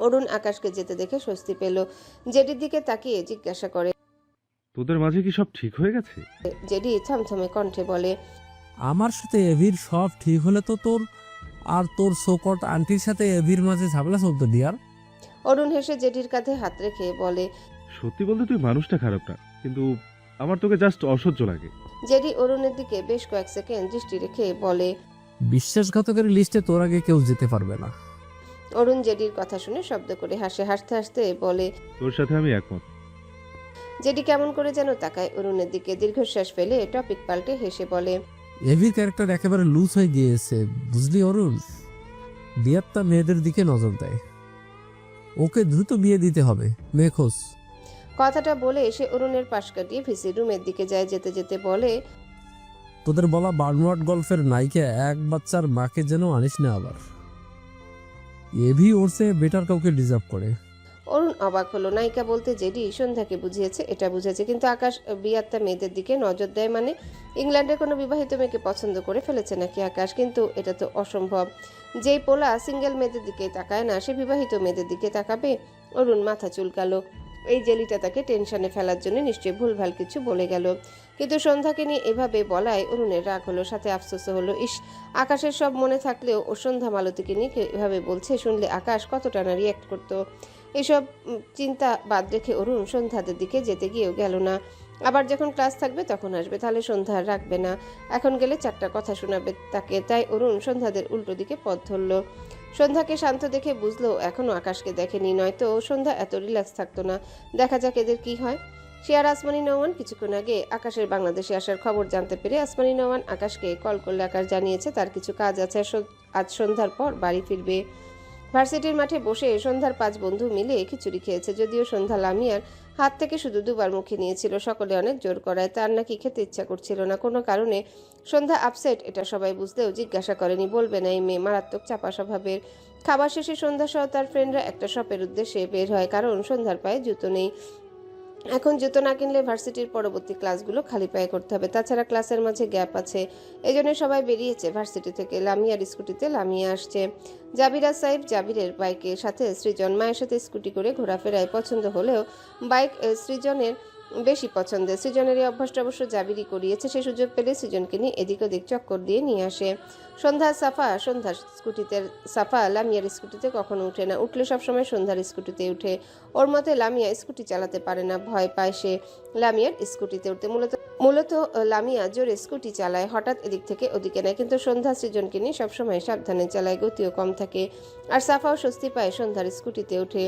অরুণ আকাশকে যেতে দেখে স্বস্তি পেল। জেডির দিকে তাকিয়ে জিজ্ঞাসা করে, তোদের মাঝে কি সব ঠিক হয়ে গেছে? জেডি থমথমে কণ্ঠে বলে, আমার সাথে এভির সব ঠিক হলে তো তোর আর তোর সোকট আন্টির সাথে এভির মাঝে ঝামেলা চলতো ডিয়ার। অরুণ হেসে জেডির কাঁধে হাত রেখে বলে, সত্যি বলতে তুই মানুষটা খারাপ না, কিন্তু আমার তোকে জাস্ট অসহ্য লাগে। জেডি অরুণের দিকে বেশ কয়েক সেকেন্ড দৃষ্টি রেখে বলে, বিশ্বাসঘাতকের লিস্টে তোর আগে কেউ যেতে পারবে না। অরুণ জেডির কথা শুনে শব্দ করে হাসে। হাসতে হাসতে বলে, তোর সাথে আমি একমত। জেডি কেমন করে যেন তাকায় অরুণের দিকে। দীর্ঘশ্বাস ফেলে টপিক পাল্টে হেসে বলে, এভির ক্যারেক্টার একেবারে লুজ হয়ে গিয়েছে বুঝলি অরুণ। ডিয়ারটা মেয়েদের দিকে নজর দেয়, ওকে দ্রুত বিয়ে দিতে হবে, মেয়ে খোঁজ। কথাটা বলে এসে অরুণের পাশ কাটিয়ে ভিসি রুমের দিকে যায়। যেতে যেতে বলে, তোদের বলা বার্নওয়ার্ড গল্ফের নায়িকা এক বাচ্চার মাকে যেন আনিস না আবার। এভি ওর চেয়ে বেটার কাউকে ডিজার্ভ করে। অরুণ অবাক হলো। নায়িকা বলতে জেডি সন্ধ্যাকে বুঝিয়েছে এটা বুঝেছে, কিন্তু আকাশ বিয়াত্তা মেয়েদের দিকে নজর দেয় মানে ইংল্যান্ডের কোনো বিবাহিত মেয়েকে পছন্দ করে ফেলেছে নাকি আকাশ? কিন্তু এটা তো অসম্ভব। যেই পোলা সিঙ্গেল মেয়েদের দিকে তাকায় না সে বিবাহিত মেয়েদের দিকে তাকাবে? অরুণ মাথা চুলকালো। এই জেলিটা তাকে টেনশনে ফেলার জন্য নিশ্চয়ই ভুলভাল কিছু বলে গেল। কিন্তু সন্ধ্যাকে নিয়ে এভাবে বলায় অরুণের রাগ হলো, সাথে আফসোসও হলো। ইস, আকাশের সব মনে থাকলেও ও সন্ধ্যা মালতীকে নিয়ে এভাবে বলছে, শুনলে আকাশ কতটা না রিয়াক্ট করতো। এসব চিন্তা বাদ রেখে অরুণ সন্ধ্যাদের দিকে যেতে গিয়েও গেল না। আবার যখন ক্লাস থাকবে তখন আসবে, তাহলে সন্ধ্যা আর রাখবে না। এখন গেলে 4টা কথা শোনাবে তাকে। তাই অরুণ সন্ধ্যাদের উল্টো দিকে পথ ধরল। সন্ধ্যাকে শান্ত দেখে বুঝলো এখনও আকাশকে দেখেনি, নয়তো সন্ধ্যা এত রিল্যাক্স থাকতো না। দেখা যাক এদের কি হয়। সে আর আসমানি নওয়ান কিছুক্ষণ আগে আকাশের বাংলাদেশে আসার খবর জানতে পেরে আসমানি নওয়ান আকাশকে কল করলে আকাশ জানিয়েছে তার কিছু কাজ আছে, আজ সন্ধ্যার পর বাড়ি ফিরবে। ভার্সিটির মাঠে বসে সন্ধ্যার 5 বন্ধু মিলে খিচুড়ি খেয়েছে। যদিও সন্ধ্যা লামিয়ার হাত থেকে শুধু 2বার মুখে নিয়েছিল, সকলে অনেক জোর করায় তার নাকি খেতে ইচ্ছা করছিল না। কোনো কারণে সন্ধ্যা আপসেট, এটা সবাই বুঝলেও জিজ্ঞাসা করেনি, বলবে না এই মেয়ে মারাত্মক চাপা স্বভাবের। খাবার শেষে সন্ধ্যা সহ তার ফ্রেন্ডরা একটা শপের উদ্দেশ্যে বের হয়, কারণ সন্ধ্যার পায়ে জুতো নেই। এখন জুতো না কিনলে ভার্সিটির পরবর্তী ক্লাসগুলো খালি পায়ে করতে হবে। তাছাড়া ক্লাসের মাঝে গ্যাপ আছে, এজন্য সবাই বেরিয়েছে ভার্সিটি থেকে। লামিয়ার স্কুটিতে লামিয়া আসছে, জাবিরা সাইফ জাবিরের বাইকের সাথে সৃজন। মায়ের সাথে স্কুটি করে ঘোরাফেরায় পছন্দ হলেও বাইক সৃজনের বেশি পছন্দের। সৃজনের এই অভ্যাসটা অবশ্য জাবিরই করিয়েছে। সে সুযোগ পেলে সৃজনকে নিয়ে এদিক ওদিক চক্কর দিয়ে নিয়ে আসে। সন্ধ্যার স্কুটিতে সাফা লামিয়ার স্কুটিতে কখনো উঠে না, উঠলে সবসময় সন্ধ্যার স্কুটিতে উঠে। ওর মতে লামিয়া স্কুটি চালাতে পারে না, ভয় পায় সে লামিয়ার স্কুটিতে উঠতে। মূলত লামিয়া জোরে স্কুটি চালায়, হঠাৎ এদিক থেকে ওদিকে নেয়, কিন্তু সন্ধ্যা সৃজনকে নিয়ে সবসময় সাবধানে চালায়, গতিও কম থাকে। আর সাফাও স্বস্তি পায় সন্ধ্যার স্কুটিতে উঠে।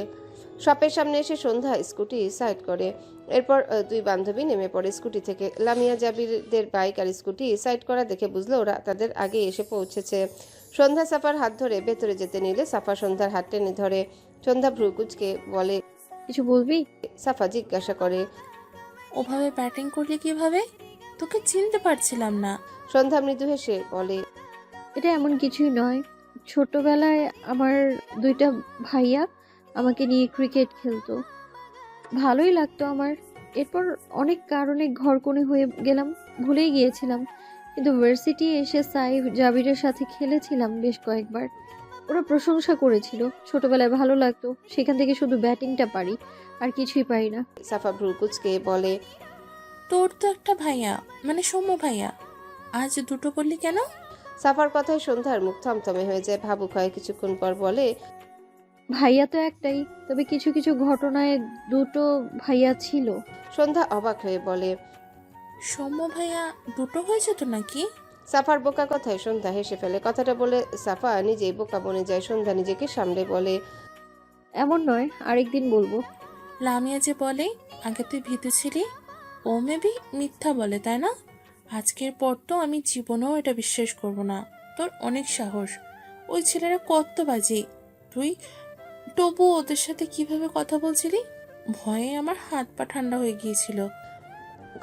শপের সামনে এসে সন্ধ্যা স্কুটি সাইড করে। এরপর দুই বান্ধবী নেমে পড়ে স্কুটি থেকে। লামিয়া জাবিরদের বাইক আর স্কুটি সাইড করা দেখে বুঝলো ওরা তাদের আগে এসে পৌঁছেছে। সন্ধ্যা সাফার হাত ধরে ভেতরে যেতে নিলে সাফা সন্ধ্যার হাত টেনে ধরে। সন্ধ্যা ভ্রু কুঁচকে বলে, কিছু বলবি? সাফা জিজ্ঞাসা করে। ওভাবে ব্যাটিং করলে কিভাবে? তোকে চিনতে পারছিলাম না। সন্ধ্যা মৃদু হেসে বলে, এটা এমন কিছুই নয়। ছোটবেলায় আমার দুইটা ভাইয়া আমাকে নিয়ে ক্রিকেট খেলতো, ভালোই লাগতো আমার। এরপর অনেক কারণে ঘরকনে হয়ে গেলাম, ভুলেই গিয়েছিলাম। কিন্তু ভার্সিটি এসে সাইফ জাবিরের সাথে খেলেছিলাম বেশ কয়েকবার। ওরা প্রশংসা করেছিল, ছোটবেলায় ভালো লাগতো। সেখান থেকে শুধু ব্যাটিংটা পারি, আর কিছুই পারি না। সাফা ভ্রু কুঁচকে বলে, তোর তো একটা ভাইয়া, মানে সৌম্য ভাইয়া, আজ দুটো করলি কেন? সাফার কথায় সন্ধ্যার মুখ থমথমে হয়ে যায়, ভাবুক হয়। কিছুক্ষণ পর বলে, ভাইয়া তো একটাই, তবে কিছু কিছু ঘটনায় দুটো ভাইয়া ছিল। সন্ধ্যা অবাক হয়ে বলে, সৌম্য ভাইয়া দুটো হয়েছে তো নাকি? সাফার বোকা কথায় সন্ধ্যা হেসে ফেলে। কথাটা বলে সাফা নিজেই বোকা বনে যায়। সন্ধ্যা নিজেকে সামলে বলে, এমন নয়, আরেকদিন বলবো। লামিয়া যে বলে আগে তুই ভীতু ছিলি, ও মেবি মিথ্যা বলে, তাই না? আজকের পর তো আমি জীবনেও এটা বিশ্বাস করব না। তোর অনেক সাহস। ওই ছেলেরা কত বাজে, তুই তবু ওদের সাথে কিভাবে কথা বলছিলি? ভয়ে আমার হাত পা ঠান্ডা হয়ে গিয়েছিল।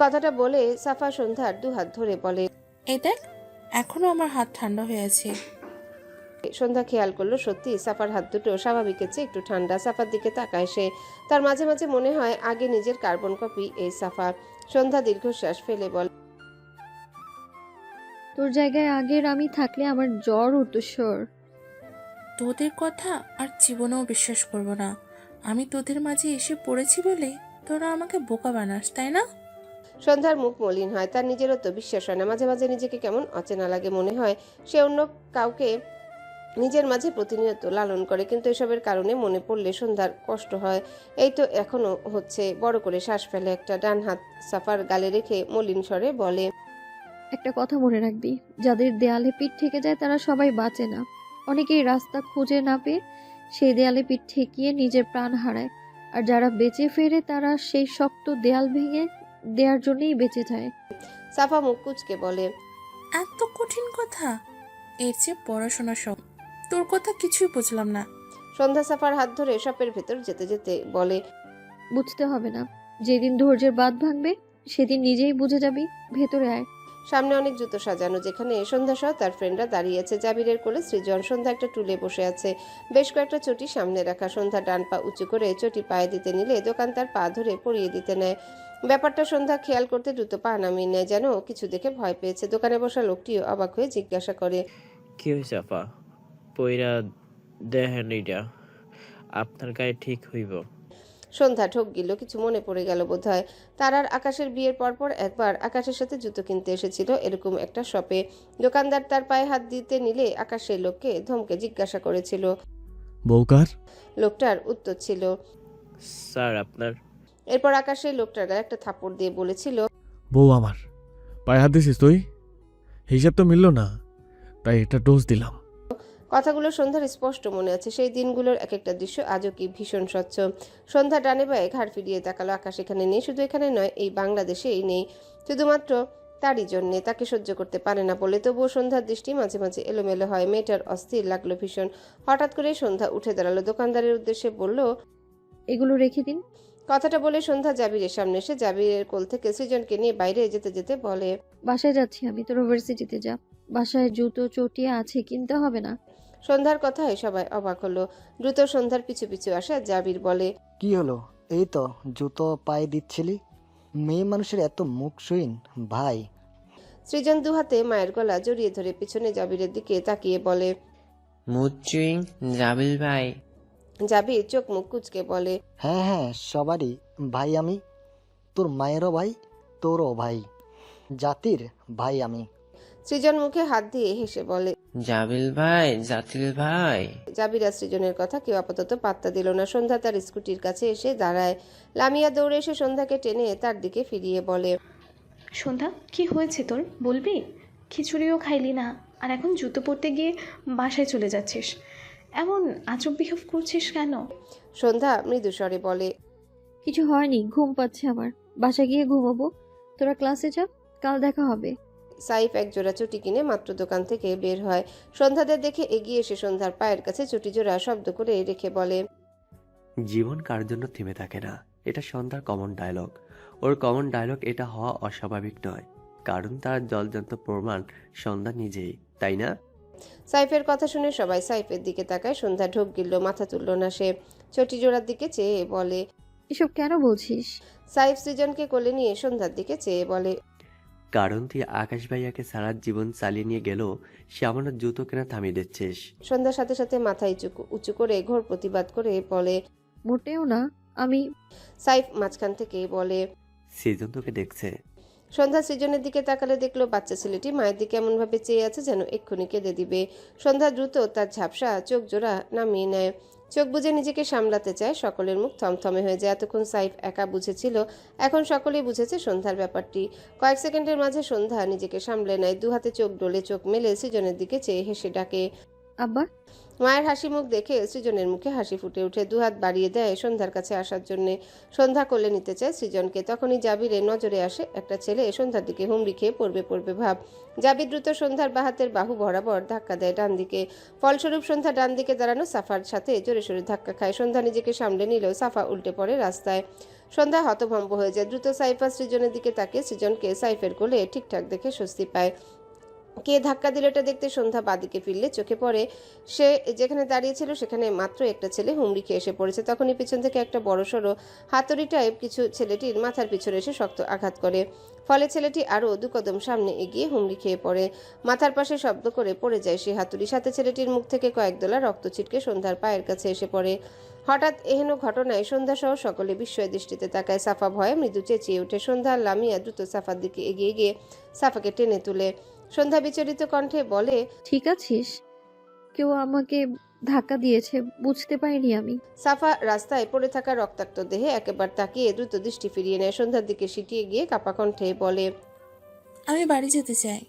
কথাটা বলে সাফা সন্ধ্যার দু হাত ধরে বলে, এই দেখ, এখনো আমার হাত ঠান্ডা হয়ে আছে। সন্ধ্যা খেয়াল করলো সত্যি সাফার হাত দুটো স্বাভাবিকের চেয়ে একটু ঠান্ডা। সাফার দিকে তাকায় সে। তার মাঝে মাঝে মনে হয় আগে নিজের কার্বন কপি এই সাফা। সন্ধ্যা দীর্ঘশ্বাস ফেলে বলে, তোর জায়গায় আগের আমি থাকলে আমার জ্বর উঠতো সর। তোদের কথা আর জীবনেও বিশ্বাস করব না। আমি তোদের মাঝে এসে পড়েছি বলে তোরা আমাকে বোকা বানাস, তাই না? সন্ধ্যার মুখ মলিন হয়। তার নিজেরও তো বিশ্বাস হয় না। মাঝে মাঝে নিজেকে কেমন অচেনা লাগে, মনে হয় সে অন্য কাউকে নিজের মাঝে প্রতিনিয়ত লালন করে। কিন্তু এসবের কারণে মনে পড়লে সন্ধ্যার কষ্ট হয়। এই তো এখনো হচ্ছে। বড় করে শ্বাস ফেলে, একটা ডান হাত সাফার গালে রেখে মলিন স্বরে বলে, একটা কথা মনে রাখবি, যাদের দেয়ালে পিঠ ঠেকে যায় তারা সবাই বাঁচে না। অনেকেই রাস্তা খুঁজে না পেয়ে সেই দেয়ালে পিঠ ঠেকিয়ে নিজের প্রাণ হারায়। আর যারা বেঁচে ফেরে তারা সেই শক্ত দেয়াল ভেঙে দেওয়ার জন্যই বেঁচে যায়। সাফা মুখ কুচকে বলে, এত কঠিন কথা? এর চেয়ে পড়াশোনা সব। তোর কথা কিছুই বুঝলাম না। সন্ধ্যা সাফার হাত ধরে শপের ভেতর যেতে যেতে বলে, বুঝতে হবে না, যেদিন ধৈর্যের বাঁধ ভাঙবে সেদিন নিজেই বুঝে যাবি। ভেতরে আয়। সামনে অনেক জুতো সাজানো, যেখানে সন্ধ্যা সহ তার ফ্রেন্ডরা দাঁড়িয়ে আছে। জাবিরের কোলে সৃজন। সন্ধ্যা একটা টুলে বসে আছে, বেশ কয়েকটা চটি সামনে রাখা। সন্ধ্যা ডান পা উঁচু করে চটি পায়ে দিতে নিলে দোকান তার পা ধরে পরিয়ে দিতে নেয়। ব্যাপারটা সন্ধ্যা খেয়াল করতে দ্রুত পা নামিয়ে নেয়, যেন কিছু দেখে ভয় পেয়েছে। দোকানে বসা লোকটিও অবাক হয়ে জিজ্ঞাসা করে, কি হয়েছে আপা? পইরা দেখেন এটা আপনার গায়ে ঠিক হইব? সন্ধ্যা ঠক গেল, কিছু মনে পড়ে গেল বোধহয়। তার আর আকাশের বিয়ের পরপর একবার আকাশের সাথে জুতো কিনতে এসেছিল এরকম একটা শপে। দোকানদার তার পায়ে হাত দিতে নিলে আকাশ সেই লোককে ধমকে জিজ্ঞাসা করেছিল। বউকার? লোকটার উত্তর ছিল, স্যার আপনার। এরপর আকাশ সেই লোকটার গায়ে একটা থাপড় দিয়ে বলেছিল, বউ আমার পায়ে হাত দিছিস তুই? হিসাব তো মিলল না, তাই এটা ডোজ দিলাম। কথাগুলো সন্ধ্যার স্পষ্ট মনে আছে। সেই দিনগুলোর এক একটা দৃশ্য আজও কি ভীষণ স্বচ্ছ। সন্ধ্যা ডানে বায়ে ঘাড় ফিরিয়ে তাকালো। আকাশ এখানে নেই, শুধু এখানে নয়, এই বাংলাদেশেই নেই। শুধুমাত্র তারই জন্যে, তাকে সহ্য করতে পারে না বলে। তবুও সন্ধ্যার দৃষ্টি মাঝে মাঝে এলোমেলো হয়। মেয়েটার অস্থির লাগলো ভীষণ। হঠাৎ করে সন্ধ্যা উঠে দাঁড়ালো, দোকানদারের উদ্দেশ্যে বলল, এগুলো রেখে দিন। কথাটা বলে সন্ধ্যা জাবিরের সামনে এসে জাবিরের কোল থেকে সৃজনকে নিয়ে বাইরে যেতে যেতে বলে, বাসায় যাচ্ছি আমি, তোর ইউনিভার্সিটিতে যা। বাসায় জুতো চটিয়া আছে, কিনতে হবে না। সন্ধ্যার কথায় সবাই অবাক হলো। দ্রুত সন্ধ্যার পিছু পিছু আসে জাবির বলে, কি হলো? এই তো জুতো পায়ে দিচ্ছিলি। মেয়ে মানুষের এত মুখশুইন ভাই। সৃজন দুহাতে মায়ের গলা জড়িয়ে ধরে পিছনে জাবিরের দিকে তাকিয়ে বলে, মুচুইং জাবিল ভাই। জাবির চোখ মুখ কুচকে বলে, হ্যাঁ হ্যাঁ, সবারই ভাই আমি। তোর মায়েরও ভাই, তোরও ভাই, জাতির ভাই আমি। সৃজন মুখে হাত দিয়ে হেসে বলে। জাবিল ভাই, জাতিল ভাই। জাবির আর সৃজনের কথা কেউ আপাতত পাত্তা দিল না। সন্ধ্যা তার স্কুটির কাছে এসে দাঁড়ায়। লামিয়া দৌড়ে এসে সন্ধ্যাকে টেনে তার দিকে ফিরিয়ে বলে। সন্ধ্যা কি হয়েছে তোর, বলবি? খিচুড়িও খাইলি না, আর এখন জুতো পরতে গিয়ে বাসায় চলে যাচ্ছিস। এমন আজব বিহেভ করছিস কেন? সন্ধ্যা মৃদু স্বরে বলে। কিছু হয়নি, ঘুম পাচ্ছে আমার, বাসা গিয়ে ঘুমাবো। তোরা ক্লাসে যা, কাল দেখা হবে। সাইফ এক জোড়া চটি কিনে মাত্র দোকান থেকে বের হয়। সন্ধ্যাদের দেখে এগিয়ে এসে সন্ধ্যার পায়ের কাছে চটি জোড়া শব্দ করে রেখে বলে। জীবন কার জন্য থেমে থাকে না, এটা সন্ধ্যার কমন ডায়লগ। ওর কমন ডায়লগ এটা হওয়া অস্বাভাবিক নয়, কারণ তার জলজন্ত প্রমাণ সন্ধ্যা নিজেই, তাই না? সাইফের কথা শুনে সবাই সাইফের দিকে তাকায়। সন্ধ্যা ঢোক গিলল, মাথা তুলল না সে। চটি জোড়ার দিকে চেয়ে বলে। এসব কেন বলছিস? সাইফ সৃজনকে কোলে নিয়ে সন্ধ্যার দিকে চেয়ে বলে। কারণ তুই আকাশ ভাইয়াকে সারা জীবন চালিয়ে নিয়ে গেল, সামান্য জুতো কেনা থামিয়ে দিচ্ছিস। সন্ধ্যার সাথে সাথে মাথা উঁচু করে ঘোর প্রতিবাদ করে বলে। মোটেও না, আমি। সাইফ মাঝখান থেকে বলে। সেজন তোকে দেখছে। সন্ধ্যা সৃজনের দিকে তাকালে দেখলো বাচ্চা ছেলেটি মায়ের দিকে এমন ভাবে চেয়ে আছে যেন এক্ষুনি কেঁদে দিবে। সন্ধ্যা দ্রুত তার ঝাপসা চোখ জোড়া নামিয়ে নেয়, চোখ বুজে নিজেকে সামলাতে চায়। সকলের মুখ থমথমে হয়ে যায়। এতক্ষণ সাইফ একা বুঝেছিল, এখন সকলেই বুঝেছে সন্ধ্যার ব্যাপারটি। কয়েক সেকেন্ডের মাঝে সন্ধ্যা নিজেকে সামলে নেয়, দু হাতে চোখ ডলে চোখ মেলে সৃজনের দিকে চেয়ে হেসে ডাকে। আব্বা। মায়ের হাসি মুখ দেখে সৃজনের মুখে হাসি ফুটে ওঠে, দুহাত বাড়িয়ে দেয় সন্ধ্যার কাছে আসার জন্য। সন্ধ্যা কোলে নিতে চায় সৃজনকে, তখনই জাবিরের নজরে আসে একটা ছেলে সন্ধ্যার দিকে হুমড়ি খেয়ে পড়বে ভাব। জাবির দ্রুত সন্ধ্যার বাহাতের বাহু বরাবর ধাক্কা দেয় ডান দিকে। ফলস্বরূপ সন্ধ্যা ডান দিকে দাঁড়ানো সাফার সাথে জোরে সোরে ধাক্কা খায়। সন্ধ্যা নিজেকে সামলে নিলেও সাফা উল্টে পড়ে রাস্তায়। সন্ধ্যা হতভম্ব হয়ে যায়। দ্রুত সাইফা সৃজনের দিকে তাকিয়ে সৃজনকে সাইফের কোলে ঠিকঠাক দেখে স্বস্তি পায়। কে ধাক্কা দিল এটা দেখতে সন্ধ্যা বাদিকে ফিরলে চোখে পড়ে সে যেখানে দাঁড়িয়েছিল সেখানে মাত্র একটা ছেলে হুমড়ি খেয়ে এসে পড়েছে। তখনই পিছন থেকে একটা বড়সড় হাতুড়ি টাইপ কিছু ছেলেটির মাথার পিছনে এসে শক্ত আঘাত করে। ফলে ছেলেটি আরও 2 কদম সামনে এগিয়ে হুমড়ি খেয়ে পড়ে। মাথার পাশে শব্দ করে পড়ে যায় সেই হাতুড়ি। সাথে ছেলেটির মুখ থেকে কয়েক দোলা রক্ত ছিটকে সন্ধ্যার পায়ের কাছে এসে পড়ে। হঠাৎ এহেন ঘটনায় সন্ধ্যা সহ সকলে বিস্ময় দৃষ্টিতে তাকায়। সাফা ভয়ে মৃদু চেঁচিয়ে ওঠে। সন্ধ্যা লামিয়া দ্রুত সাফার দিকে এগিয়ে গিয়ে সাফাকে টেনে তুলে। সন্ধ্যা বিচলিত কণ্ঠে বলে। ঠিক আছিস? কেউ আমাকে ধাক্কা দিয়েছে, বুঝতে পারিনি আমি। সাফা রাস্তায় পড়ে থাকা রক্তাক্ত দেহে একবার তাকিয়ে দ্রুত দৃষ্টি ফিরিয়ে নেয়। সন্ধ্যার দিকে সিটিয়ে গিয়ে কাপা কণ্ঠে বলে। আমি বাড়ি যেতে চাই।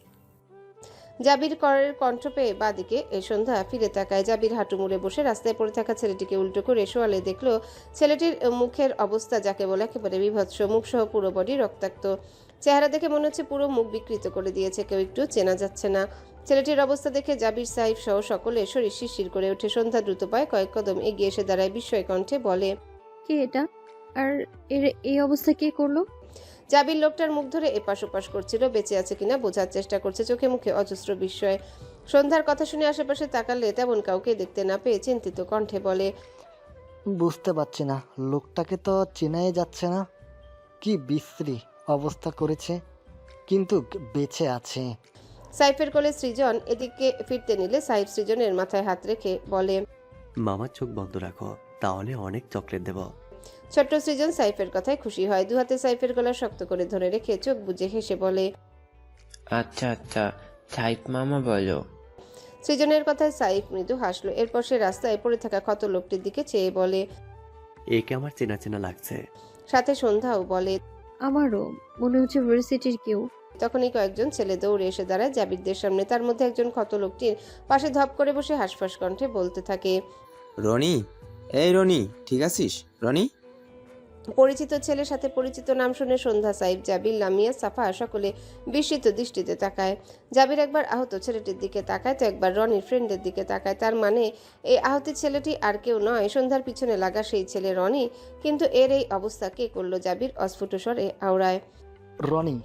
জাবির করের কণ্ঠ পেয়ে বাদিকে সন্ধ্যা ফিরে তাকায়। জাবির হাঁটু মুড়ে বসে রাস্তায় পড়ে থাকা ছেলেটিকে উল্টো করে শোয়ালে দেখলো ছেলেটির মুখের অবস্থা যাকে বলে একেবারে বিভৎস। মুখ সহ পুরো বডি রক্তাক্ত। চেহারা দেখে মনে হচ্ছে পুরো মুখ বিকৃত করে দিয়েছে, কেউ একটু চেনা যাচ্ছে না। ছেলেটির অবস্থা দেখে জাবির সাইফ সহ সকলে শরীর শিরশির করে ওঠে। সন্ধ্যা দ্রুত পায়ে কয়েক কদম এগিয়ে এসে দাঁড়ায়, বিস্ময় কণ্ঠে বলে। কে এটা? আর এর এই অবস্থা কে করলো? জাবির লোকটার মুখ ধরে এপাশ ওপাশ করছিল, বেঁচে আছে কিনা বোঝার চেষ্টা করছে, চোখে মুখে অজস্র বিস্ময়। সন্ধ্যার কথা শুনে আশেপাশে তাকালে তেমন কাউকে দেখতে না পেয়ে চিন্তিত কণ্ঠে বলে। বুঝতে পারছি না, লোকটাকে তো চেনাই যাচ্ছে না। কি বিশ্রী অবস্থা করেছে, কিন্তু বেঁচে আছে। সাইফের কোলে সৃজন এদিকে ফিরতে নিলে সাইফ সৃজনের মাথায় হাত রেখে বলে। মামার চোখ বন্ধ রাখো, তাহলে অনেক চকলেট দেব। ছোট্ট সৃজন সাইফের কথায় খুশি হয়, দুহাতে সাইফের গলা শক্ত করে ধরে রেখে চোখ বুজে হেসে বলে। আচ্ছা আচ্ছা, সাইফ মামা বলো। সৃজনের কথায় সাইফ মৃদু হাসলো। এরপর সে রাস্তায় পড়ে থাকা ক্ষত লোকটির দিকে চেয়ে বলে। একে আমার চেনা চেনা লাগছে। সাথে সন্ধ্যাও বলে। আমারও মনে হচ্ছে ভার্সিটির কেউ। তখনই কয়েকজন ছেলে দৌড়ে এসে দাঁড়ায় জাবিরদের সামনে। তার মধ্যে একজন ক্ষত লোকটির পাশে ধপ করে বসে হাঁসফাঁস কণ্ঠে বলতে থাকে। রনি, এই রনি, ঠিক আছিস রনি? পরিচিত ছেলের সাথে পরিচিত নাম শুনে সন্ধ্যা, সাইফ, জাবির, লামিয়া, সাফা সকলে বিস্মিত দৃষ্টিতে তাকায়। জাবির একবার আহত ছেলেটির দিকে তাকায় তো একবার রনির ফ্রেন্ডের দিকে তাকায়। তার মানে এই আহত ছেলেটি আর কেউ নয়, সন্ধ্যার পিছনে লাগা সেই ছেলে রনি। কিন্তু এর এই অবস্থা কে করলো? জাবির অস্ফুট স্বরে আওড়ায়। রনি।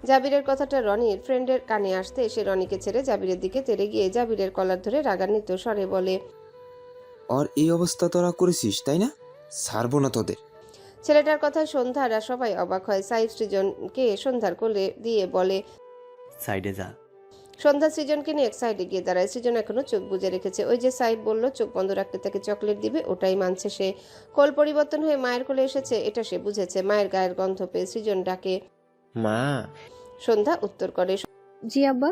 জাবিরের কথাটা রনির ফ্রেন্ডের কানে আসতে সে রনিকে ছেড়ে জাবিরের দিকে তেড়ে গিয়ে জাবিরের কলার ধরে রাগান্বিত স্বরে বলে। আর এই অবস্থা তোরা করেছিস তাই না? ছাড়বো না তোদের। ছেলেটার কথায় সন্ধ্যারা সবাই অবাক হয়। সাইফ সৃজনকে সন্ধ্যার কোলে দিয়ে বলে। সাইডে যা। সন্ধ্যা সৃজনকে নিয়ে এক সাইডে গিয়ে দাঁড়ায়। সৃজন এখনো চোখ বুজে রেখেছে। ওই যে সাইড বলল চোখ বন্ধ রাখতে তাকে চকলেট দিবে, ওটাই মানছে সে। কোল পরিবর্তন হয়ে মায়ের কোলে এসেছে এটা সে বুঝেছে। মায়ের গায়ের গন্ধ পেয়ে সৃজন ডাকে। মা, সন্ধ্যা উত্তর করে। জি আব্বা।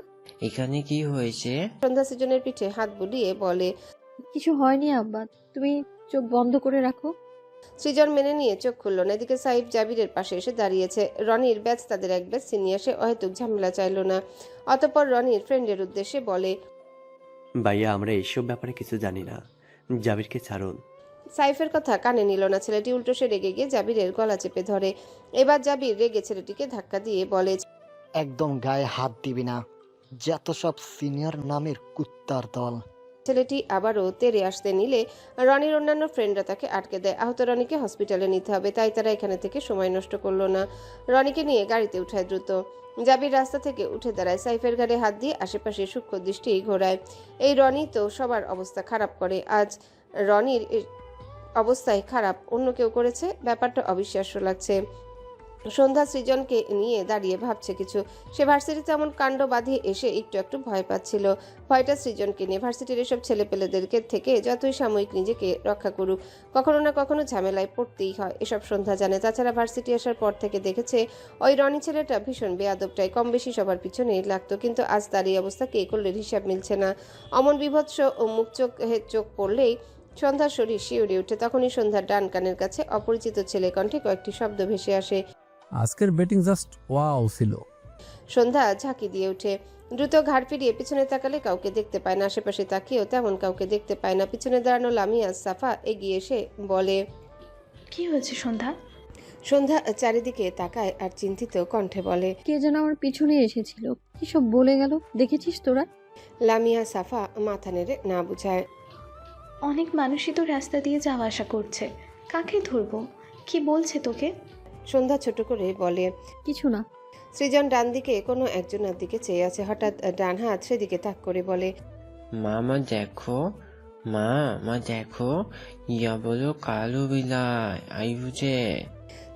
এখানে কি হয়েছে? সন্ধ্যা সৃজনের পিঠে হাত বুলিয়ে বলে। কিছু হয়নি আব্বা, তুমি চোখ বন্ধ করে রাখো। সৃজন মেনে নিয়ে চোখ খুলল না। এদিকে সাইফ জাবিরের পাশে এসে দাঁড়িয়েছে। রনির ব্যাচ তাদের এক ব্যাচ সিনিয়র, সে অহেতুক ঝামেলা চাইল না। অতঃপর রনির ফ্রেন্ডের উদ্দেশ্যে বলে, ভাইয়া আমরা এইসব ব্যাপারে কিছু জানি না, জাবিরকে ছাড়ুন। সাইফের কথা কানে নিল না। ছেলেটি উল্টো সে রেগে গিয়ে জাবিরের গলা চেপে ধরে। এবার জাবির রেগে ছেলেটিকে ধাক্কা দিয়ে বলে, একদম গায়ে হাত দিবি না, যত সব সিনিয়র নামের কুত্তার দল। ছেলেটি আবারও তেড়ে আসতে নিলে রনির অন্যান্য ফ্রেন্ডরা তাকে আটকে দেয়। আহত রনিকে হসপিটালে নিতে হবে, তাই তারা এখানে থেকে সময় নষ্ট করলো না। রনিকে নিয়ে গাড়িতে উঠায় দ্রুত। জাবির রাস্তা থেকে উঠে দাঁড়ায়, সাইফের ঘাড়ে হাত দিয়ে আশেপাশে সূক্ষ্ম দৃষ্টি ঘোরায়। এই রনি তো সবার অবস্থা খারাপ করে, আজ রনির অবস্থায় খারাপ অন্য কেউ করেছে? ব্যাপারটা অবিশ্বাস্য লাগছে। সন্ধ্যা সৃজনকে নিয়ে দাঁড়িয়ে ভাবছে কিছু। সে ভার্সিটিতে এমন কাণ্ড বাঁধিয়ে এসে একটু একটু ভয় পাচ্ছিল। ভয়টা সৃজনকে নিয়ে। ভার্সিটির এসব ছেলেপেলেদেরকে থেকে যতই সাময়িক নিজেকে রক্ষা করুক, কখনো না কখনো ঝামেলায় পড়তেই হয়, এসব সন্ধ্যা জানে। তাছাড়া ভার্সিটি আসার পর থেকে দেখেছে ওই রনি ছেলেটা ভীষণ বেয়াদবটাই কম বেশি সবার পিছনেই লাগতো, কিন্তু আজ তার এই অবস্থা কে করলে হিসাব মিলছে না। অমন বিভৎস ও মুখ চোখ পড়লেই সন্ধ্যার শরীর শিউরে ওঠে। তখনই সন্ধ্যার ডান কানের কাছে অপরিচিত ছেলে কণ্ঠে কয়েকটি শব্দ ভেসে আসে। আজকের ব্যাটিং জাস্ট ওয়াও ছিল। সন্ধ্যা ঝাঁকি দিয়ে ওঠে। দ্রুত ঘাড় ফিরিয়ে পিছনে তাকালে কাউকে দেখতে পায় না। আশেপাশে তাকিয়েও তেমন কাউকে দেখতে পায় না। পিছনে দাঁড়ানো লামিয়া সাফা এগিয়ে এসে বলে, কি হয়েছে সন্ধ্যা? সন্ধ্যা চারিদিকে তাকায় আর চিন্তিত কণ্ঠে বলে, কে যেন আমার পিছনে এসেছিল, কি সব বলে গেল, দেখেছিস তোরা? লামিয়া সাফা মাথা নেড়ে না বুঝায়। অনেক মানুষই তো রাস্তা দিয়ে যাওয়া আসা করছে, কাকে ধরবো? কি বলছে তোকে? সন্ধ্যা ছোট করে বলে, কিছু না। সৃজন ডান দিকে কোনো একজনের দিকে চেয়ে আছে। হঠাৎ ডান হাত সেদিকে তাক করে বলে, মা দেখো, মা দেখো, ইয়া বলো কালো বিলাই আই বুঝে।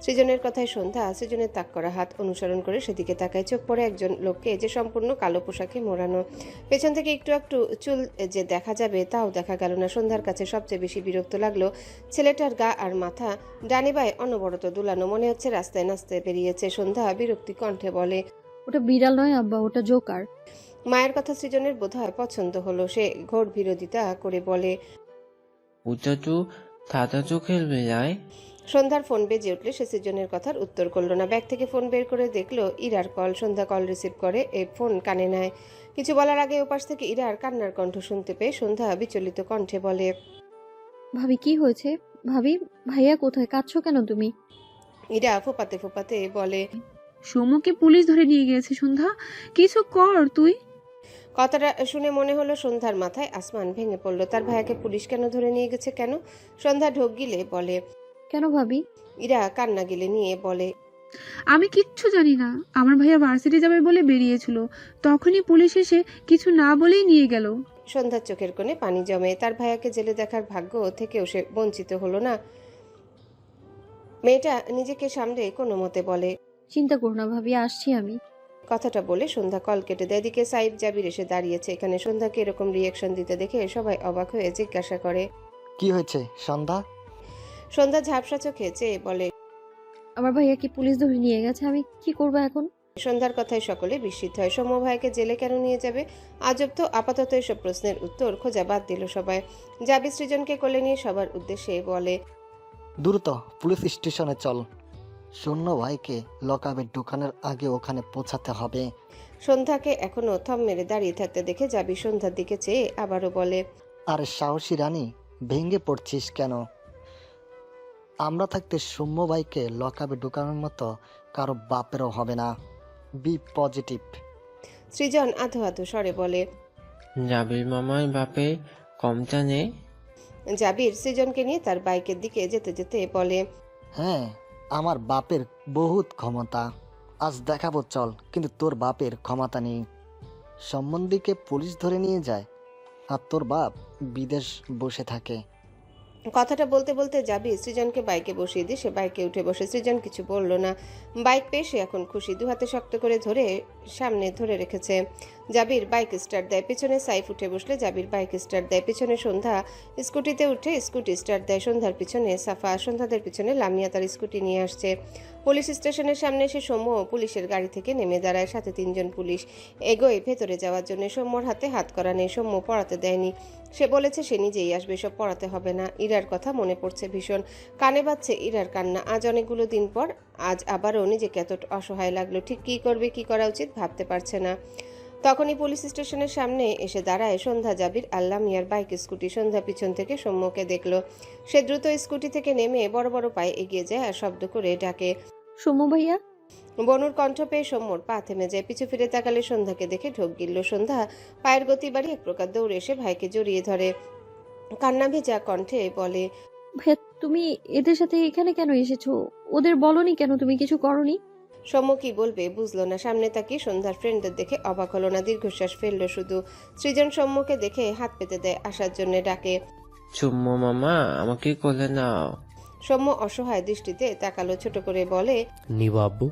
সৃজনের কথায় সন্ধ্যা সৃজনের তাক করা হাত অনুসরণ করে সেদিকে তাকায়। চোখ পড়ে একজন লোককে, যে সম্পূর্ণ কালো পোশাকে মোড়ানো। পেছন থেকে একটু একটু চুল যে দেখা যাবে তাও দেখা গেল না। সন্ধ্যার কাছে সবচেয়ে বেশি বিরক্ত লাগলো ছেলেটার গা আর মাথা ডানে বায়ে অনবরত দুলানো, মনে হচ্ছে রাস্তায় নাচতে বেরিয়েছে। সন্ধ্যা বিরক্তি কণ্ঠে বলে, ওটা বিড়াল নয় আব্বা, ওটা জোকার। মায়ের কথা সৃজনের বোধহয় পছন্দ হলো। সে ঘোর বিরোধিতা করে বলে, ওটা তো সাদা চোখের বেলায়। সন্ধ্যার ফোন বেজে উঠলে সে সৃজনের কথার উত্তর করলো না। ব্যাগ থেকে ফোন বের করে দেখলো ইরার কল। সন্ধ্যা কল রিসিভ করে ফোন কানে নেয়। কিছু বলার আগে ওপাশ থেকে ইরার কান্নার কণ্ঠ শুনতে পেয়ে সন্ধ্যা বিচলিত কণ্ঠে বলে, ভাবি কি হয়েছে? ভাবি, ভাইয়া কোথায়? কাঁদছো কেন তুমি? ইরা ফোপাতে ফোপাতে বলে, সৌম্যকে পুলিশ ধরে নিয়ে গিয়েছে। সন্ধ্যা, কিছু কর তুই। কথাটা শুনে মনে হলো সন্ধ্যার মাথায় আসমান ভেঙে পড়লো। তার ভাইয়াকে পুলিশ কেন ধরে নিয়ে গেছে? কেন? সন্ধ্যা ঢোক গিলে বলে, কেন ভাবি? ইরা কান্না গিলে নিয়ে বলে, আমি কিচ্ছু জানি না, আমার ভাইয়া ভার্সিটি যাবে বলে বেরিয়েছিল, তখনই পুলিশ এসে কিছু না বলেই নিয়ে গেল। সন্ধ্যার চোখের কোণে পানি জমে। তার ভাইয়াকে জেলে দেখার ভাগ্য থেকেও সে বঞ্চিত হলো না। মেয়েটা নিজেকে সামলে কোনো মতে বলে, চিন্তা করো না ভাবি, আসছি আমি। কথাটা বলে সন্ধ্যা কল কেটে দেয়। এদিকে সাইফ জাবির এসে দাঁড়িয়েছে এখানে। সন্ধ্যাকে এরকম রিয়াকশন দিতে দেখে সবাই অবাক হয়ে জিজ্ঞাসা করে, কি হয়েছে সন্ধ্যা? সন্ধ্যা ঝাপসা চোখে চেয়ে বলে, আমার ভাইয়া কি পুলিশ ধরে নিয়ে গেছে, আমি কি করবো এখন? সন্ধ্যার কথায় সকলে বিস্মিত হয়। সৌম্য ভাইকে জেলে কেন নিয়ে যাবে? আজব তো। আপাতত এসব প্রশ্নের উত্তর খোঁজা বাদ দিল সবাই। জাবি সৃজনকে কোলে নিয়ে সবার উদ্দেশ্যে বলে, দ্রুত পুলিশ স্টেশনে চল, শূন্য ভাইকে লকআপে ঢোকানোর আগে ওখানে পৌঁছাতে হবে। সন্ধ্যাকে এখনো থম মেরে দাঁড়িয়ে থাকতে দেখে জাবি সন্ধ্যার দিকে চেয়ে আবারও বলে, আরে সাহসী রানী, ভেঙে পড়ছিস কেন? আমরা থাকতে সৌম্য ভাইকে লকআপে ঢোকানোর মতো কারো বাপেরও হবে না। B positive. সৃজন আধো আধো স্বরে বলে, জাবির মামার বাপের কমটা নেই। জাবির সৃজনকে নিয়ে তার বাইকের দিকে যেতে যেতে বলে, হ্যাঁ, আমার বাপের বহুত ক্ষমতা, আজ দেখাবো চল। কিন্তু তোর বাপের ক্ষমতা নেই। সম্বন্ধীকে পুলিশ ধরে নিয়ে যায় আর তোর বাপ বিদেশ বসে থাকে। কথাটা বলতে বলতে জাবির সৃজনকে বাইকে বসিয়ে দিয়ে সে বাইকে উঠে বসে। সৃজন কিছু বলল না। বাইক পেয়ে সে এখন খুশি। দু হাতে শক্ত করে ধরে সামনে ধরে রেখেছে। জাবির বাইক স্টার্ট দেয়, পেছনে সাইফ উঠে বসলে জাবির বাইক স্টার্ট দেয়, পেছনে সন্ধ্যা স্কুটিতে উঠে স্কুটি স্টার্ট দেয়, সন্ধ্যার পিছনে সাফা, সন্ধ্যাদের পিছনে লামিয়া তার স্কুটি নিয়ে আসছে। পুলিশ স্টেশনের সামনে এসে সৌম্য পুলিশের গাড়ি থেকে নেমে দাঁড়ায়, সাথে 3 জন পুলিশ এগোয় ভেতরে যাওয়ার জন্য। সৌম্যর হাতে হাত করা নেই, সৌম্য পড়াতে দেয়নি, সে বলেছে সে নিজেই আসবে, সব পড়াতে হবে না। ইরার কথা মনে পড়ছে ভীষণ, কানে বাজছে ইরার কান্না। আজ অনেকগুলো দিন পর আজ আবারও নিজেকে এত অসহায় লাগলো, ঠিক কী করবে, কী করা উচিত ভাবতে পারছে না। তখনই পুলিশ স্টেশনের সামনে এসে দাঁড়ায় সন্ধ্যা, জাবির, আল্লাহ মিয়ার বাইক স্কুটি। সন্ধ্যা পিছন থেকে সৌম্যকে দেখলো, সে দ্রুত স্কুটি থেকে নেমে বড় বড় পায়ে এগিয়ে যায় আর শব্দ করে ডাকে, সৌম্য ভাইয়া। বনুর কণ্ঠ পেয়ে সৌম্যর পা থেমে যায়, পিছু ফিরে তাকালে সন্ধ্যাকে দেখে ঢোক গিলল। সন্ধ্যা পায়ের গতি বাড়িয়ে এক প্রকার দৌড়ে এসে ভাইকে জড়িয়ে ধরে, কান্না ভেজা কণ্ঠে বলে, ভাইয়া তুমি এদের সাথে এখানে কেন এসেছো? ওদের বলনি কেন তুমি কিছু করনি? সৌম্য কি বলবে বুঝলো না, সামনে তাকিয়ে সন্ধ্যার ফ্রেন্ডদের দেখে অবাক হলো না, দীর্ঘশ্বাস ফেললো শুধু। সৃজন সৌম্যকে দেখে হাত পেতে দেয়, আসার জন্য ডাকে, চুম্মু মামা আমাকে কোলে নাও। সৌম্য অসহায় দৃষ্টিতে তাকালো, ছোট করে বলে, নিব আব্বু।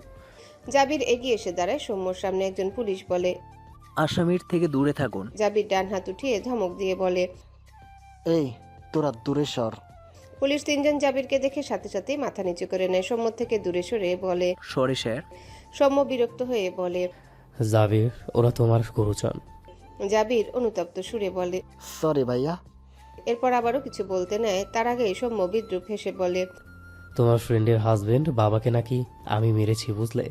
জাবির এগিয়ে এসে দাঁড়ায় সৌম্যর সামনে। একজন পুলিশ বলে, আসামির থেকে দূরে থাকুন। জাবির ডান হাত উঠিয়ে ধমক দিয়ে বলে, এই তোরা দূরে সর। পুলিশ 3 জন জাবিরকে দেখে সাথে সাথেই মাথা নিচু করে নেয়, সৌম্য থেকে দূরে সরে বলে, সরি স্যার। সৌম্য বিরক্ত হয়ে বলে, জাবির, ওরা তোমার গুরুজন। জাবির অনুতপ্ত সুরে বলে, সরি ভাইয়া। এরপর আবারও কিছু বলতে নেয়, তার আগে সৌম্য বিদ্রুপ হেসে বলে, তোমার ফ্রেন্ডের হাজবেন্ড বাবাকে নাকি আমি মেরেছি বুঝলে,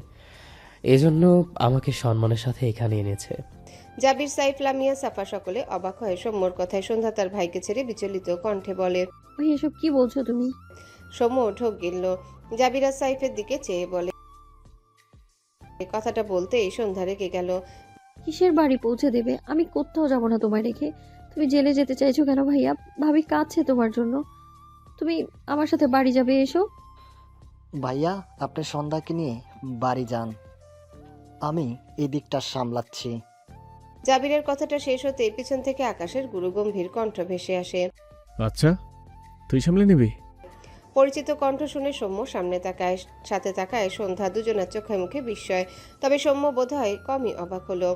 এজন্য আমাকে সম্মানের সাথে এখানে এনেছে। জাবির, সাইফ, লামিয়া, সাফা সকলে অবাক হয় সৌম্যর কথায়। সন্ধ্যা তার ভাইকে ছেড়ে বিচলিত কণ্ঠে বলে, ভাই এসব কি বলছো তুমি? সৌম্য ঢোক গিলল, জাবির আর সাইফের দিকে চেয়ে বলে, কথাটা বলতেই সন্ধ্যা রেগে গেল। কিসের বাড়ি পৌঁছে দেবে? আমি কোথাও যাব না তোমায় রেখে। তুমি জেলে যেতে চাইছো কেন ভাইয়া? ভাবি কাঁদছে তোমার জন্য। তুমি আমার সাথে বাড়ি যাবে, এসো। ভাইয়া আপনি সন্ধ্যাকে নিয়ে বাড়ি যান, আমি এই দিকটা সামলাচ্ছি। জাবিরের কথাটা শেষ হতে পিছন থেকে আকাশের গুরুগম্ভীর কণ্ঠ ভেসে আসে। আচ্ছা তুই সামলে নিবি? পরিচিত কণ্ঠ শুনে সৌম্য সামনে তাকায়, সাথে তাকায় সন্ধ্যা। দুজনের চোখে মুখে বিস্ময়, তবে সৌম্য বোধহয় কমই অবাক হলো,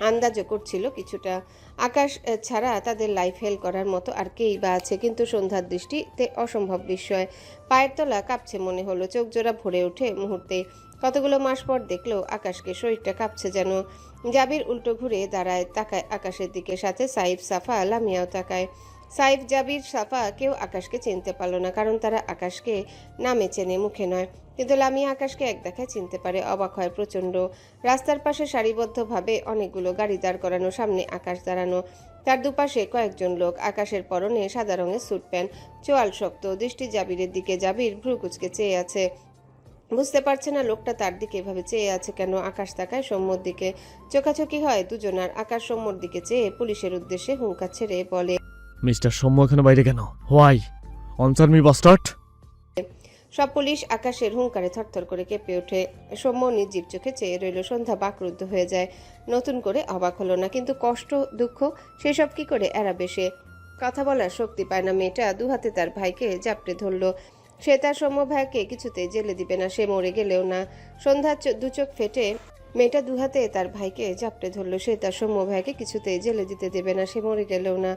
আন্দাজও করছিল কিছুটা। আকাশ ছাড়া তাদের লাইফ হেল করার মতো আর কেই বা আছে, কিন্তু সন্ধ্যার দৃষ্টিতে অসম্ভব বিস্ময়। পায়ের তলা কাঁপছে মনে হলো, চোখ জোড়া ভরে ওঠে মুহূর্তে। কতগুলো মাস পর দেখলো আকাশকে, শরীরটা কাঁপছে যেন। জাবির উল্টো ঘুরে দাঁড়ায়, তাকায় আকাশের দিকে, সাথে সাইফ, সাফা, লামিয়াও তাকায়। সাইফ, জাবির, সাফা কেউ আকাশকে চিনতে পারলো না, কারণ তারা আকাশকে নামে চেনে, মুখে নয়। কিন্তু লামিয়া আকাশকে এক দেখায় চিনতে পারে, অবাক হয় প্রচণ্ড। রাস্তার পাশে সারিবদ্ধভাবে অনেকগুলো গাড়ি দাঁড় করানো, সামনে আকাশ দাঁড়ানো, তার দুপাশে কয়েকজন লোক। আকাশের পরনে সাদা রঙের স্যুট প্যান্ট, চোয়াল শক্ত, দৃষ্টি জাবিরের দিকে। জাবির ভ্রু কুচকে চেয়ে আছে, বুঝতে পারছে না লোকটা তার দিকে এভাবে চেয়ে আছে কেন। আকাশ তাকায় সৌম্যর দিকে, চোখাচোখি হয় দুজনার। আকাশ সৌম্যর দিকে চেয়ে পুলিশের উদ্দেশ্যে হুঙ্কার ছেড়ে বলে, মিস্টার সৌম্য এখানে বাইরে কেন? Why অনসার me bastard. সব পুলিশ আকাশের হুঙ্কারে থরথর করে কেঁপে ওঠে। সৌম্য নির্জীব চোখে চেয়ে রইল। সন্ধ্যা বাকরুদ্ধ হয়ে যায়, নতুন করে অবাক হলো না, কিন্তু কষ্ট দুঃখ সেসব কি করে এড়াবে সে? কথা বলার শক্তি পায় না মেয়েটা। দুহাতে তার ভাইকে জাপটে ধরলো, সে তার সৌম্য ভাইকে কিছুতেই জেলে দিবে না, সে মরে গেলেও না। সন্ধ্যার দুচোখ ফেটে মেয়েটা দুহাতে তার ভাইকে জাপটে ধরলো, সে তার সৌম্য ভাইকে কিছুতেই জেলে দিতে দেবে না, সে মরে গেলেও না।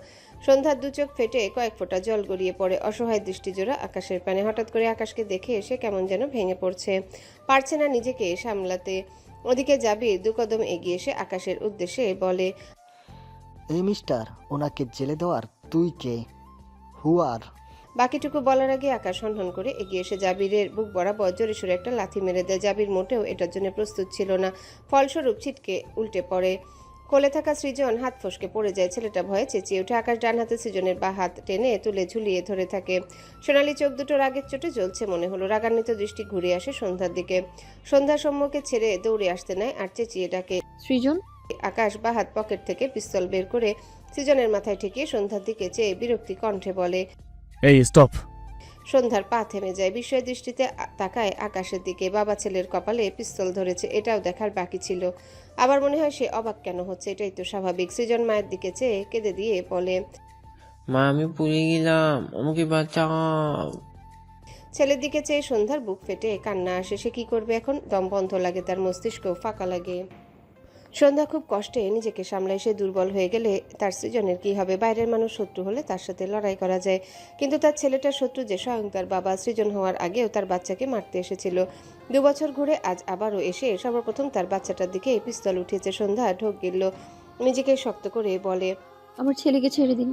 সন্ধ্যার দুচোখ ফেটে কয়েক ফোঁটা জল গড়িয়ে পড়ে, অসহায় দৃষ্টিজোড়া আকাশের পানে। হঠাৎ করে আকাশকে দেখে এসে কেমন যেন ভেঙে পড়ছে, পারছে না নিজেকে সামলাতে। ওদিকে জাবির 2 কদম এগিয়ে এসে আকাশের উদ্দেশ্যে বলে, এই মিস্টার, ওনাকে জেলে দেওয়ার তুই কে? হুয়ার? বাকিটুকু বলার আগে আকাশ হনহন করে এগিয়ে এসে জাবিরের বুক বরাবর জোরে সোরে একটা লাথি মেরে দেয়। জাবির মোটেও এটার জন্য প্রস্তুত ছিল না, ফলস্বরূপ ছিটকে উল্টে পড়ে। কোলে থাকা সৃজন হাত ফসকে পড়ে যায়, ছেলেটা ভয়ে চেঁচিয়ে ওঠে। আকাশ ডান হাতে সৃজনের বা হাত টেনে তুলে ঝুলিয়ে ধরে থাকে। সোনালী চোখ দুটো রাগের চোটে জ্বলছে মনে হলো। রাগান্বিত দৃষ্টি ঘুরে আসে সন্ধ্যার দিকে। সন্ধ্যা সৌম্যকে ছেড়ে দৌড়ে আসতে নেয় আর চেঁচিয়ে ডাকে, সৃজন। আকাশ বা হাত পকেট থেকে পিস্তল বের করে সৃজনের মাথায় ঠেকিয়ে সন্ধ্যার দিকে চেয়ে বিরক্তি কণ্ঠে বলে, এই স্টপ। সন্ধ্যার পা থেমে যায়, বিস্ময় দৃষ্টিতে তাকায় আকাশের দিকে। বাবা ছেলের কপালে পিস্তল ধরেছে, এটাও দেখার বাকি ছিল। আবার মনে হয় সে অবাক কেন হচ্ছে, এটাই তো স্বাভাবিক। সৃজন মায়ের দিকে চেয়ে কেঁদে দিয়ে বলে, মা আমি পুড়ে গেলাম, আমাকে বাঁচাও। ছেলের দিকে চেয়ে সন্ধ্যার বুক ফেটে কান্না আসে। সে কি করবে এখন? দম বন্ধ লাগে তার, মস্তিষ্ক ফাঁকা লাগে। সন্ধ্যা খুব কষ্টে নিজেকে সামলায়। সে দুর্বল হয়ে গেলে তার সৃজনের কি হবে? বাইরের মানুষ শত্রু হলে তার সাথে লড়াই করা যায়, কিন্তু তার ছেলেটার শত্রু যে স্বয়ং তার বাবা। সৃজন হওয়ার আগেও তার বাচ্চাকে মারতে এসেছিল। 2 বছর ঘুরে আজ আবারও এসে সর্বপ্রথম তার বাচ্চাটার দিকে পিস্তল উঠিয়েছে। সন্ধ্যা ঢোক গিলল, নিজেকে শক্ত করে বলে, আমার ছেলেকে ছেড়ে দিন।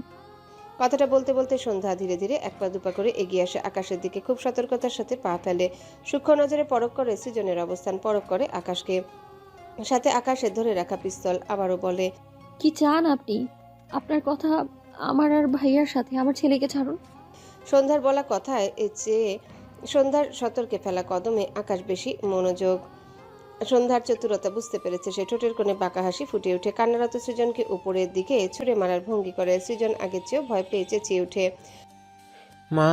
কথাটা বলতে বলতে সন্ধ্যা ধীরে ধীরে 1 পা 2 পা করে এগিয়ে আসে আকাশের দিকে। খুব সতর্কতার সাথে পা ফেলে। সূক্ষ্ম নজরে পরখ করে সৃজনের অবস্থান, পরখ করে আকাশকে, সাথে আকাশের ধরে রাখা পিস্তল। আবারও বলে, কি চান আপনি? আপনার কথা আমার আর ভাইয়ার সাথে। আমার ছেলেকে ছাড়ুন। সন্ধ্যার বলা কথায় চেয়ে সন্ধ্যার সতর্কে ফেলা কদমে আকাশ বেশি মনোযোগ। সন্ধ্যার চতুরতা বুঝতে পেরেছে সে। ঠোঁটের কোণে বাঁকা হাসি ফুটে ওঠে। কান্নারত সৃজনকে উপরের দিকে ছুঁড়ে মারার ভঙ্গি করে। সৃজন আগের চেয়েও ভয় পেয়ে চেঁচিয়ে ওঠে, মা।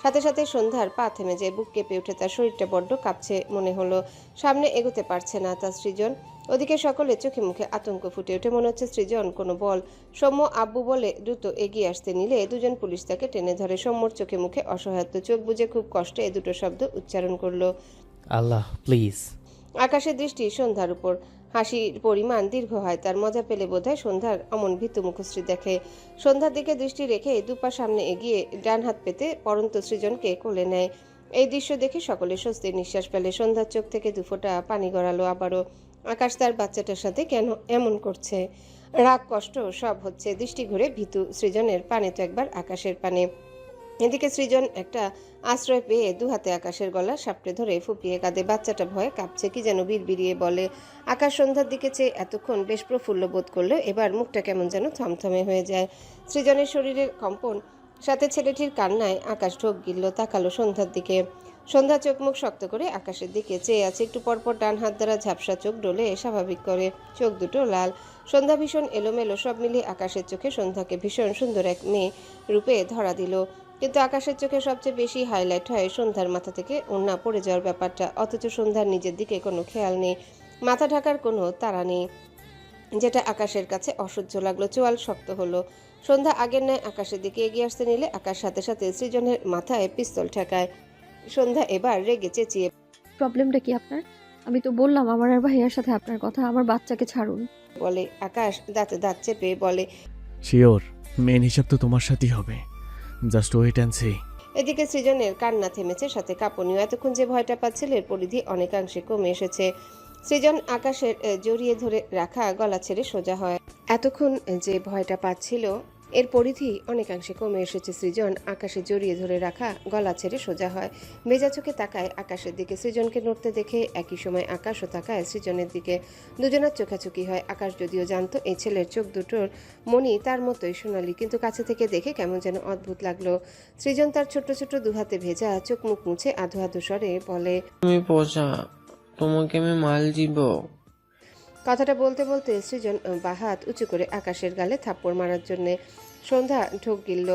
সাথে সাথে সন্ধ্যার পা থেমে যায়। বুক কেঁপে উঠে। তার শরীরটা বড্ড কাঁপছে মনে হলো। সামনে এগোতে পারছে না তার সৃজন। ওদিকে সকলে চোখে মুখে আতঙ্ক ফুটে ওঠে। মনে হচ্ছে সৃজন কোনো বল। সৌম্য আব্বু বলে দ্রুত এগিয়ে আসতে নিলে 2 জন পুলিশ তাকে টেনে ধরে। সৌম্যর চোখে মুখে অসহায়ত্ব। চোখ বুজে খুব কষ্টে 2টো শব্দ উচ্চারণ করলো, আল্লাহ প্লিজ। আকাশের দৃষ্টি সন্ধ্যার উপর। হাসির পরিমাণ দীর্ঘ হয় তার। মজা পেলে বোধহয় সন্ধ্যার অমন ভীতু মুখশ্রী দেখে। সন্ধ্যার দিকে দৃষ্টি রেখে 2 পা সামনে এগিয়ে ডান হাত পেতে পরন্ত সৃজনকে কোলে নেয়। এই দৃশ্য দেখে সকলে স্বস্তির নিঃশ্বাস ফেলে। সন্ধ্যার চোখ থেকে 2 ফোঁটা পানি গড়ালো আবারও। আকাশ তার বাচ্চাটার সাথে কেন এমন করছে? রাগ কষ্ট সব হচ্ছে। দৃষ্টি ঘুরে ভীতু সৃজনের পানে তো একবার আকাশের পানে। এদিকে সৃজন একটা আশ্রয় পেয়ে 2 হাতে আকাশের গলা সাপটে ধরে ফুপিয়ে কাঁদে। বাচ্চাটা ভয়ে কাঁপছে, কি যেন বিড়বিড়িয়ে বলে। আকাশ সন্ধ্যার দিকে চেয়ে এতক্ষণ বেশ প্রফুল্ল বোধ করলো, এবার মুখটা কেমন যেন থমথমে হয়ে যায়। সৃজনের শরীরের কম্পন সাথে ছেলেটির কান্নায় আকাশ ঢোক গিলল। তাকালো সন্ধ্যার দিকে। সন্ধ্যা চোখ মুখ শক্ত করে আকাশের দিকে চেয়ে আছে। একটু পরপর ডান হাত দ্বারা ঝাপসা চোখ ডোলে স্বাভাবিক করে। চোখ দুটো লাল। সন্ধ্যা ভীষণ এলোমেলো। সব মিলিয়ে আকাশের চোখে সন্ধ্যাকে ভীষণ সুন্দর এক মেয়ে রূপে ধরা দিল। কিন্তু আকাশের চোখে সবচেয়ে বেশি হাইলাইট হয় সন্ধ্যার মাথা থেকে ওড়না পড়ে যাওয়ার ব্যাপারটা। অথচ সন্ধ্যার নিজের দিকে কোনো খেয়াল নেই, মাথা ঢাকার কোনো তাড়া নেই, যেটা আকাশের কাছে অসহ্য লাগলো। চোয়াল শক্ত হলো। সন্ধ্যা আগের ন্যায় আকাশের দিকে এগিয়ে আসতে নিলে আকাশ সাথে সাথে সৃজনের মাথায় পিস্তল ঠেকায়। সন্ধ্যা এবার রেগে চেঁচিয়ে প্রবলেমটা কি আপনার? আমি তো বললাম আমার আর ভাইয়ার সাথে আপনার কথা। আমার বাচ্চাকে ছাড়ুন। বলে। আকাশ দাঁতে দাঁত চেপে বলে, শিওর মেন হিসাব তো তোমার সাথেই হবে, জাস্ট ওয়েট অ্যান্ড সি। এদিকে সৃজনের কান্না থেমেছে, সাথে কাঁপুনিও। এতক্ষণ যে ভয়টা পাচ্ছিল এর পরিধি অনেকাংশে কমে এসেছে। সৃজন আকাশের জড়িয়ে ধরে রাখা গলা ছেড়ে সোজা হয়। এতক্ষণ যে ভয়টা পাচ্ছিল এর পরিধি অনেকাংশে কমে এসেছে। সৃজন আকাশে জড়িয়ে ধরে রাখা গলা ছেড়ে সোজা হয়। ভেজা চোখে তাকায় আকাশের দিকে। সৃজনকে নড়তে দেখে একই সময় আকাশও তাকায় সৃজনের দিকে। দুজনের চোখাচোখি হয়। আকাশ যদিও জানতো এই ছেলের চোখ দুটোর মনি তার মতোই সোনালি, কিন্তু কাছে থেকে দেখে কেমন যেন অদ্ভুত লাগলো। সৃজন তার ছোট ছোট 2 হাতে ভেজা চোখ মুখ মুছে আধো আধো স্বরে বলে, তুমি পচা, তোমাকে আমি মাল দিব। কথাটা বলতে বলতে সৃজন বাহাত উঁচু করে আকাশের গালে থাপ্পড় মারার জন্যে। সন্ধ্যা ঢোক গিলল।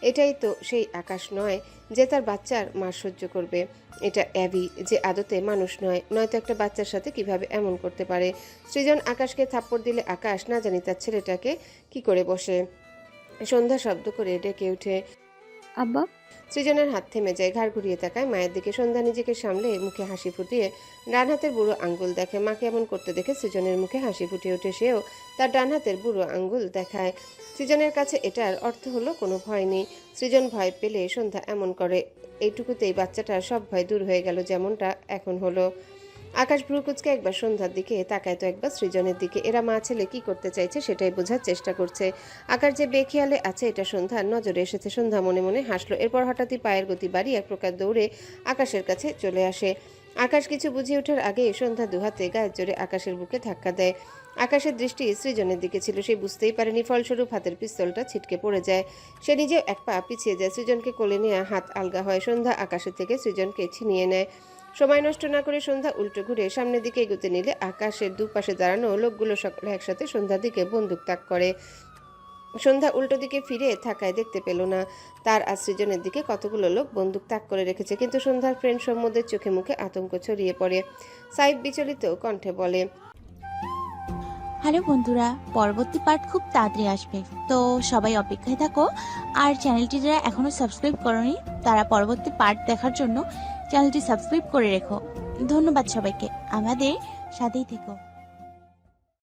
এটাই তো সেই আকাশ নয় যে তার বাচ্চার মার সহ্য করবে। এটা অ্যাবি, যে আদতে মানুষ নয়, নয়তো একটা বাচ্চার সাথে কিভাবে এমন করতে পারে। সৃজন আকাশকে থাপ্পড় দিলে আকাশ না জানি তার ছেলেটাকে কি করে বসে। সন্ধ্যা শব্দ করে ডেকে উঠে, আব্বা। সৃজনের হাত থেমে যায়। ঘাড় ঘুরিয়ে তাকায় মায়ের দিকে। সন্ধ্যা নিজেকে সামলে মুখে হাসি ফুটিয়ে ডান হাতের বুড়ো আঙ্গুল দেখে। মাকে এমন করতে দেখে সৃজনের মুখে হাসি ফুটে ওঠে। সেও তার ডান হাতের বুড়ো আঙ্গুল দেখায়। সৃজনের কাছে এটার অর্থ হলো কোনো ভয় নেই। সৃজন ভয় পেলে সন্ধ্যা এমন করে। এইটুকুতেই বাচ্চাটার সব ভয় দূর হয়ে গেল, যেমনটা এখন হলো। আকাশ ভ্রুকুচকে একবার সন্ধ্যার দিকে তাকায়, তো একবার সৃজনের দিকে। এরা মা ছেলে কি করতে চাইছে সেটাই বোঝার চেষ্টা করছে। আকাশ যে বেখেয়ালে আছে এটা সন্ধ্যার নজরে এসেছে। সন্ধ্যা মনে মনে হাসলো। এরপর হঠাৎই পায়ের গতি বাড়িয়ে এক প্রকার দৌড়ে আকাশের কাছে চলে আসে। আকাশ কিছু বুঝে ওঠার আগে সন্ধ্যা 2 হাতে গায়ের জোরে আকাশের বুকে ধাক্কা দেয়। আকাশের দৃষ্টি সৃজনের দিকে ছিল। সে বুঝতেই পারেনি, ফলস্বরূপ হাতের পিস্তলটা ছিটকে পড়ে যায়। সে নিজেও 1 পা পিছিয়ে যায়। সৃজনকে কোলে নিয়ে হাত আলগা হয়। সন্ধ্যা আকাশের থেকে সৃজনকে ছিনিয়ে নেয়। সময় নষ্ট না করে সন্ধ্যা উল্টো ঘুরে সামনের দিকে এগোতে নিলে আকাশের দুপাশে দাঁড়ানো লোকগুলো সকলে একসাথে সন্ধ্যার দিকে বন্দুক তাক করে। সন্ধ্যা উল্টো দিকে ফিরে থাকায় দেখতে পেল না তার আর সৃজনের দিকে কতগুলো লোক বন্দুক তাক করে রেখেছে। কিন্তু সন্ধ্যার ফ্রেন্ড সম্বন্ধের চোখে মুখে আতঙ্ক ছড়িয়ে পড়ে। সাইফ বিচলিত কণ্ঠে বলে, হ্যালো বন্ধুরা, পরবর্তী পার্ট খুব তাড়াতাড়ি আসবে, তো সবাই অপেক্ষায় থাকো। আর চ্যানেলটি যারা এখনো সাবস্ক্রাইব করোনি তারা পরবর্তী পার্ট দেখার জন্য চ্যানেলটি সাবস্ক্রাইব করে রেখো। ধন্যবাদ সবাইকে, আমাদের সাথেই থেকো।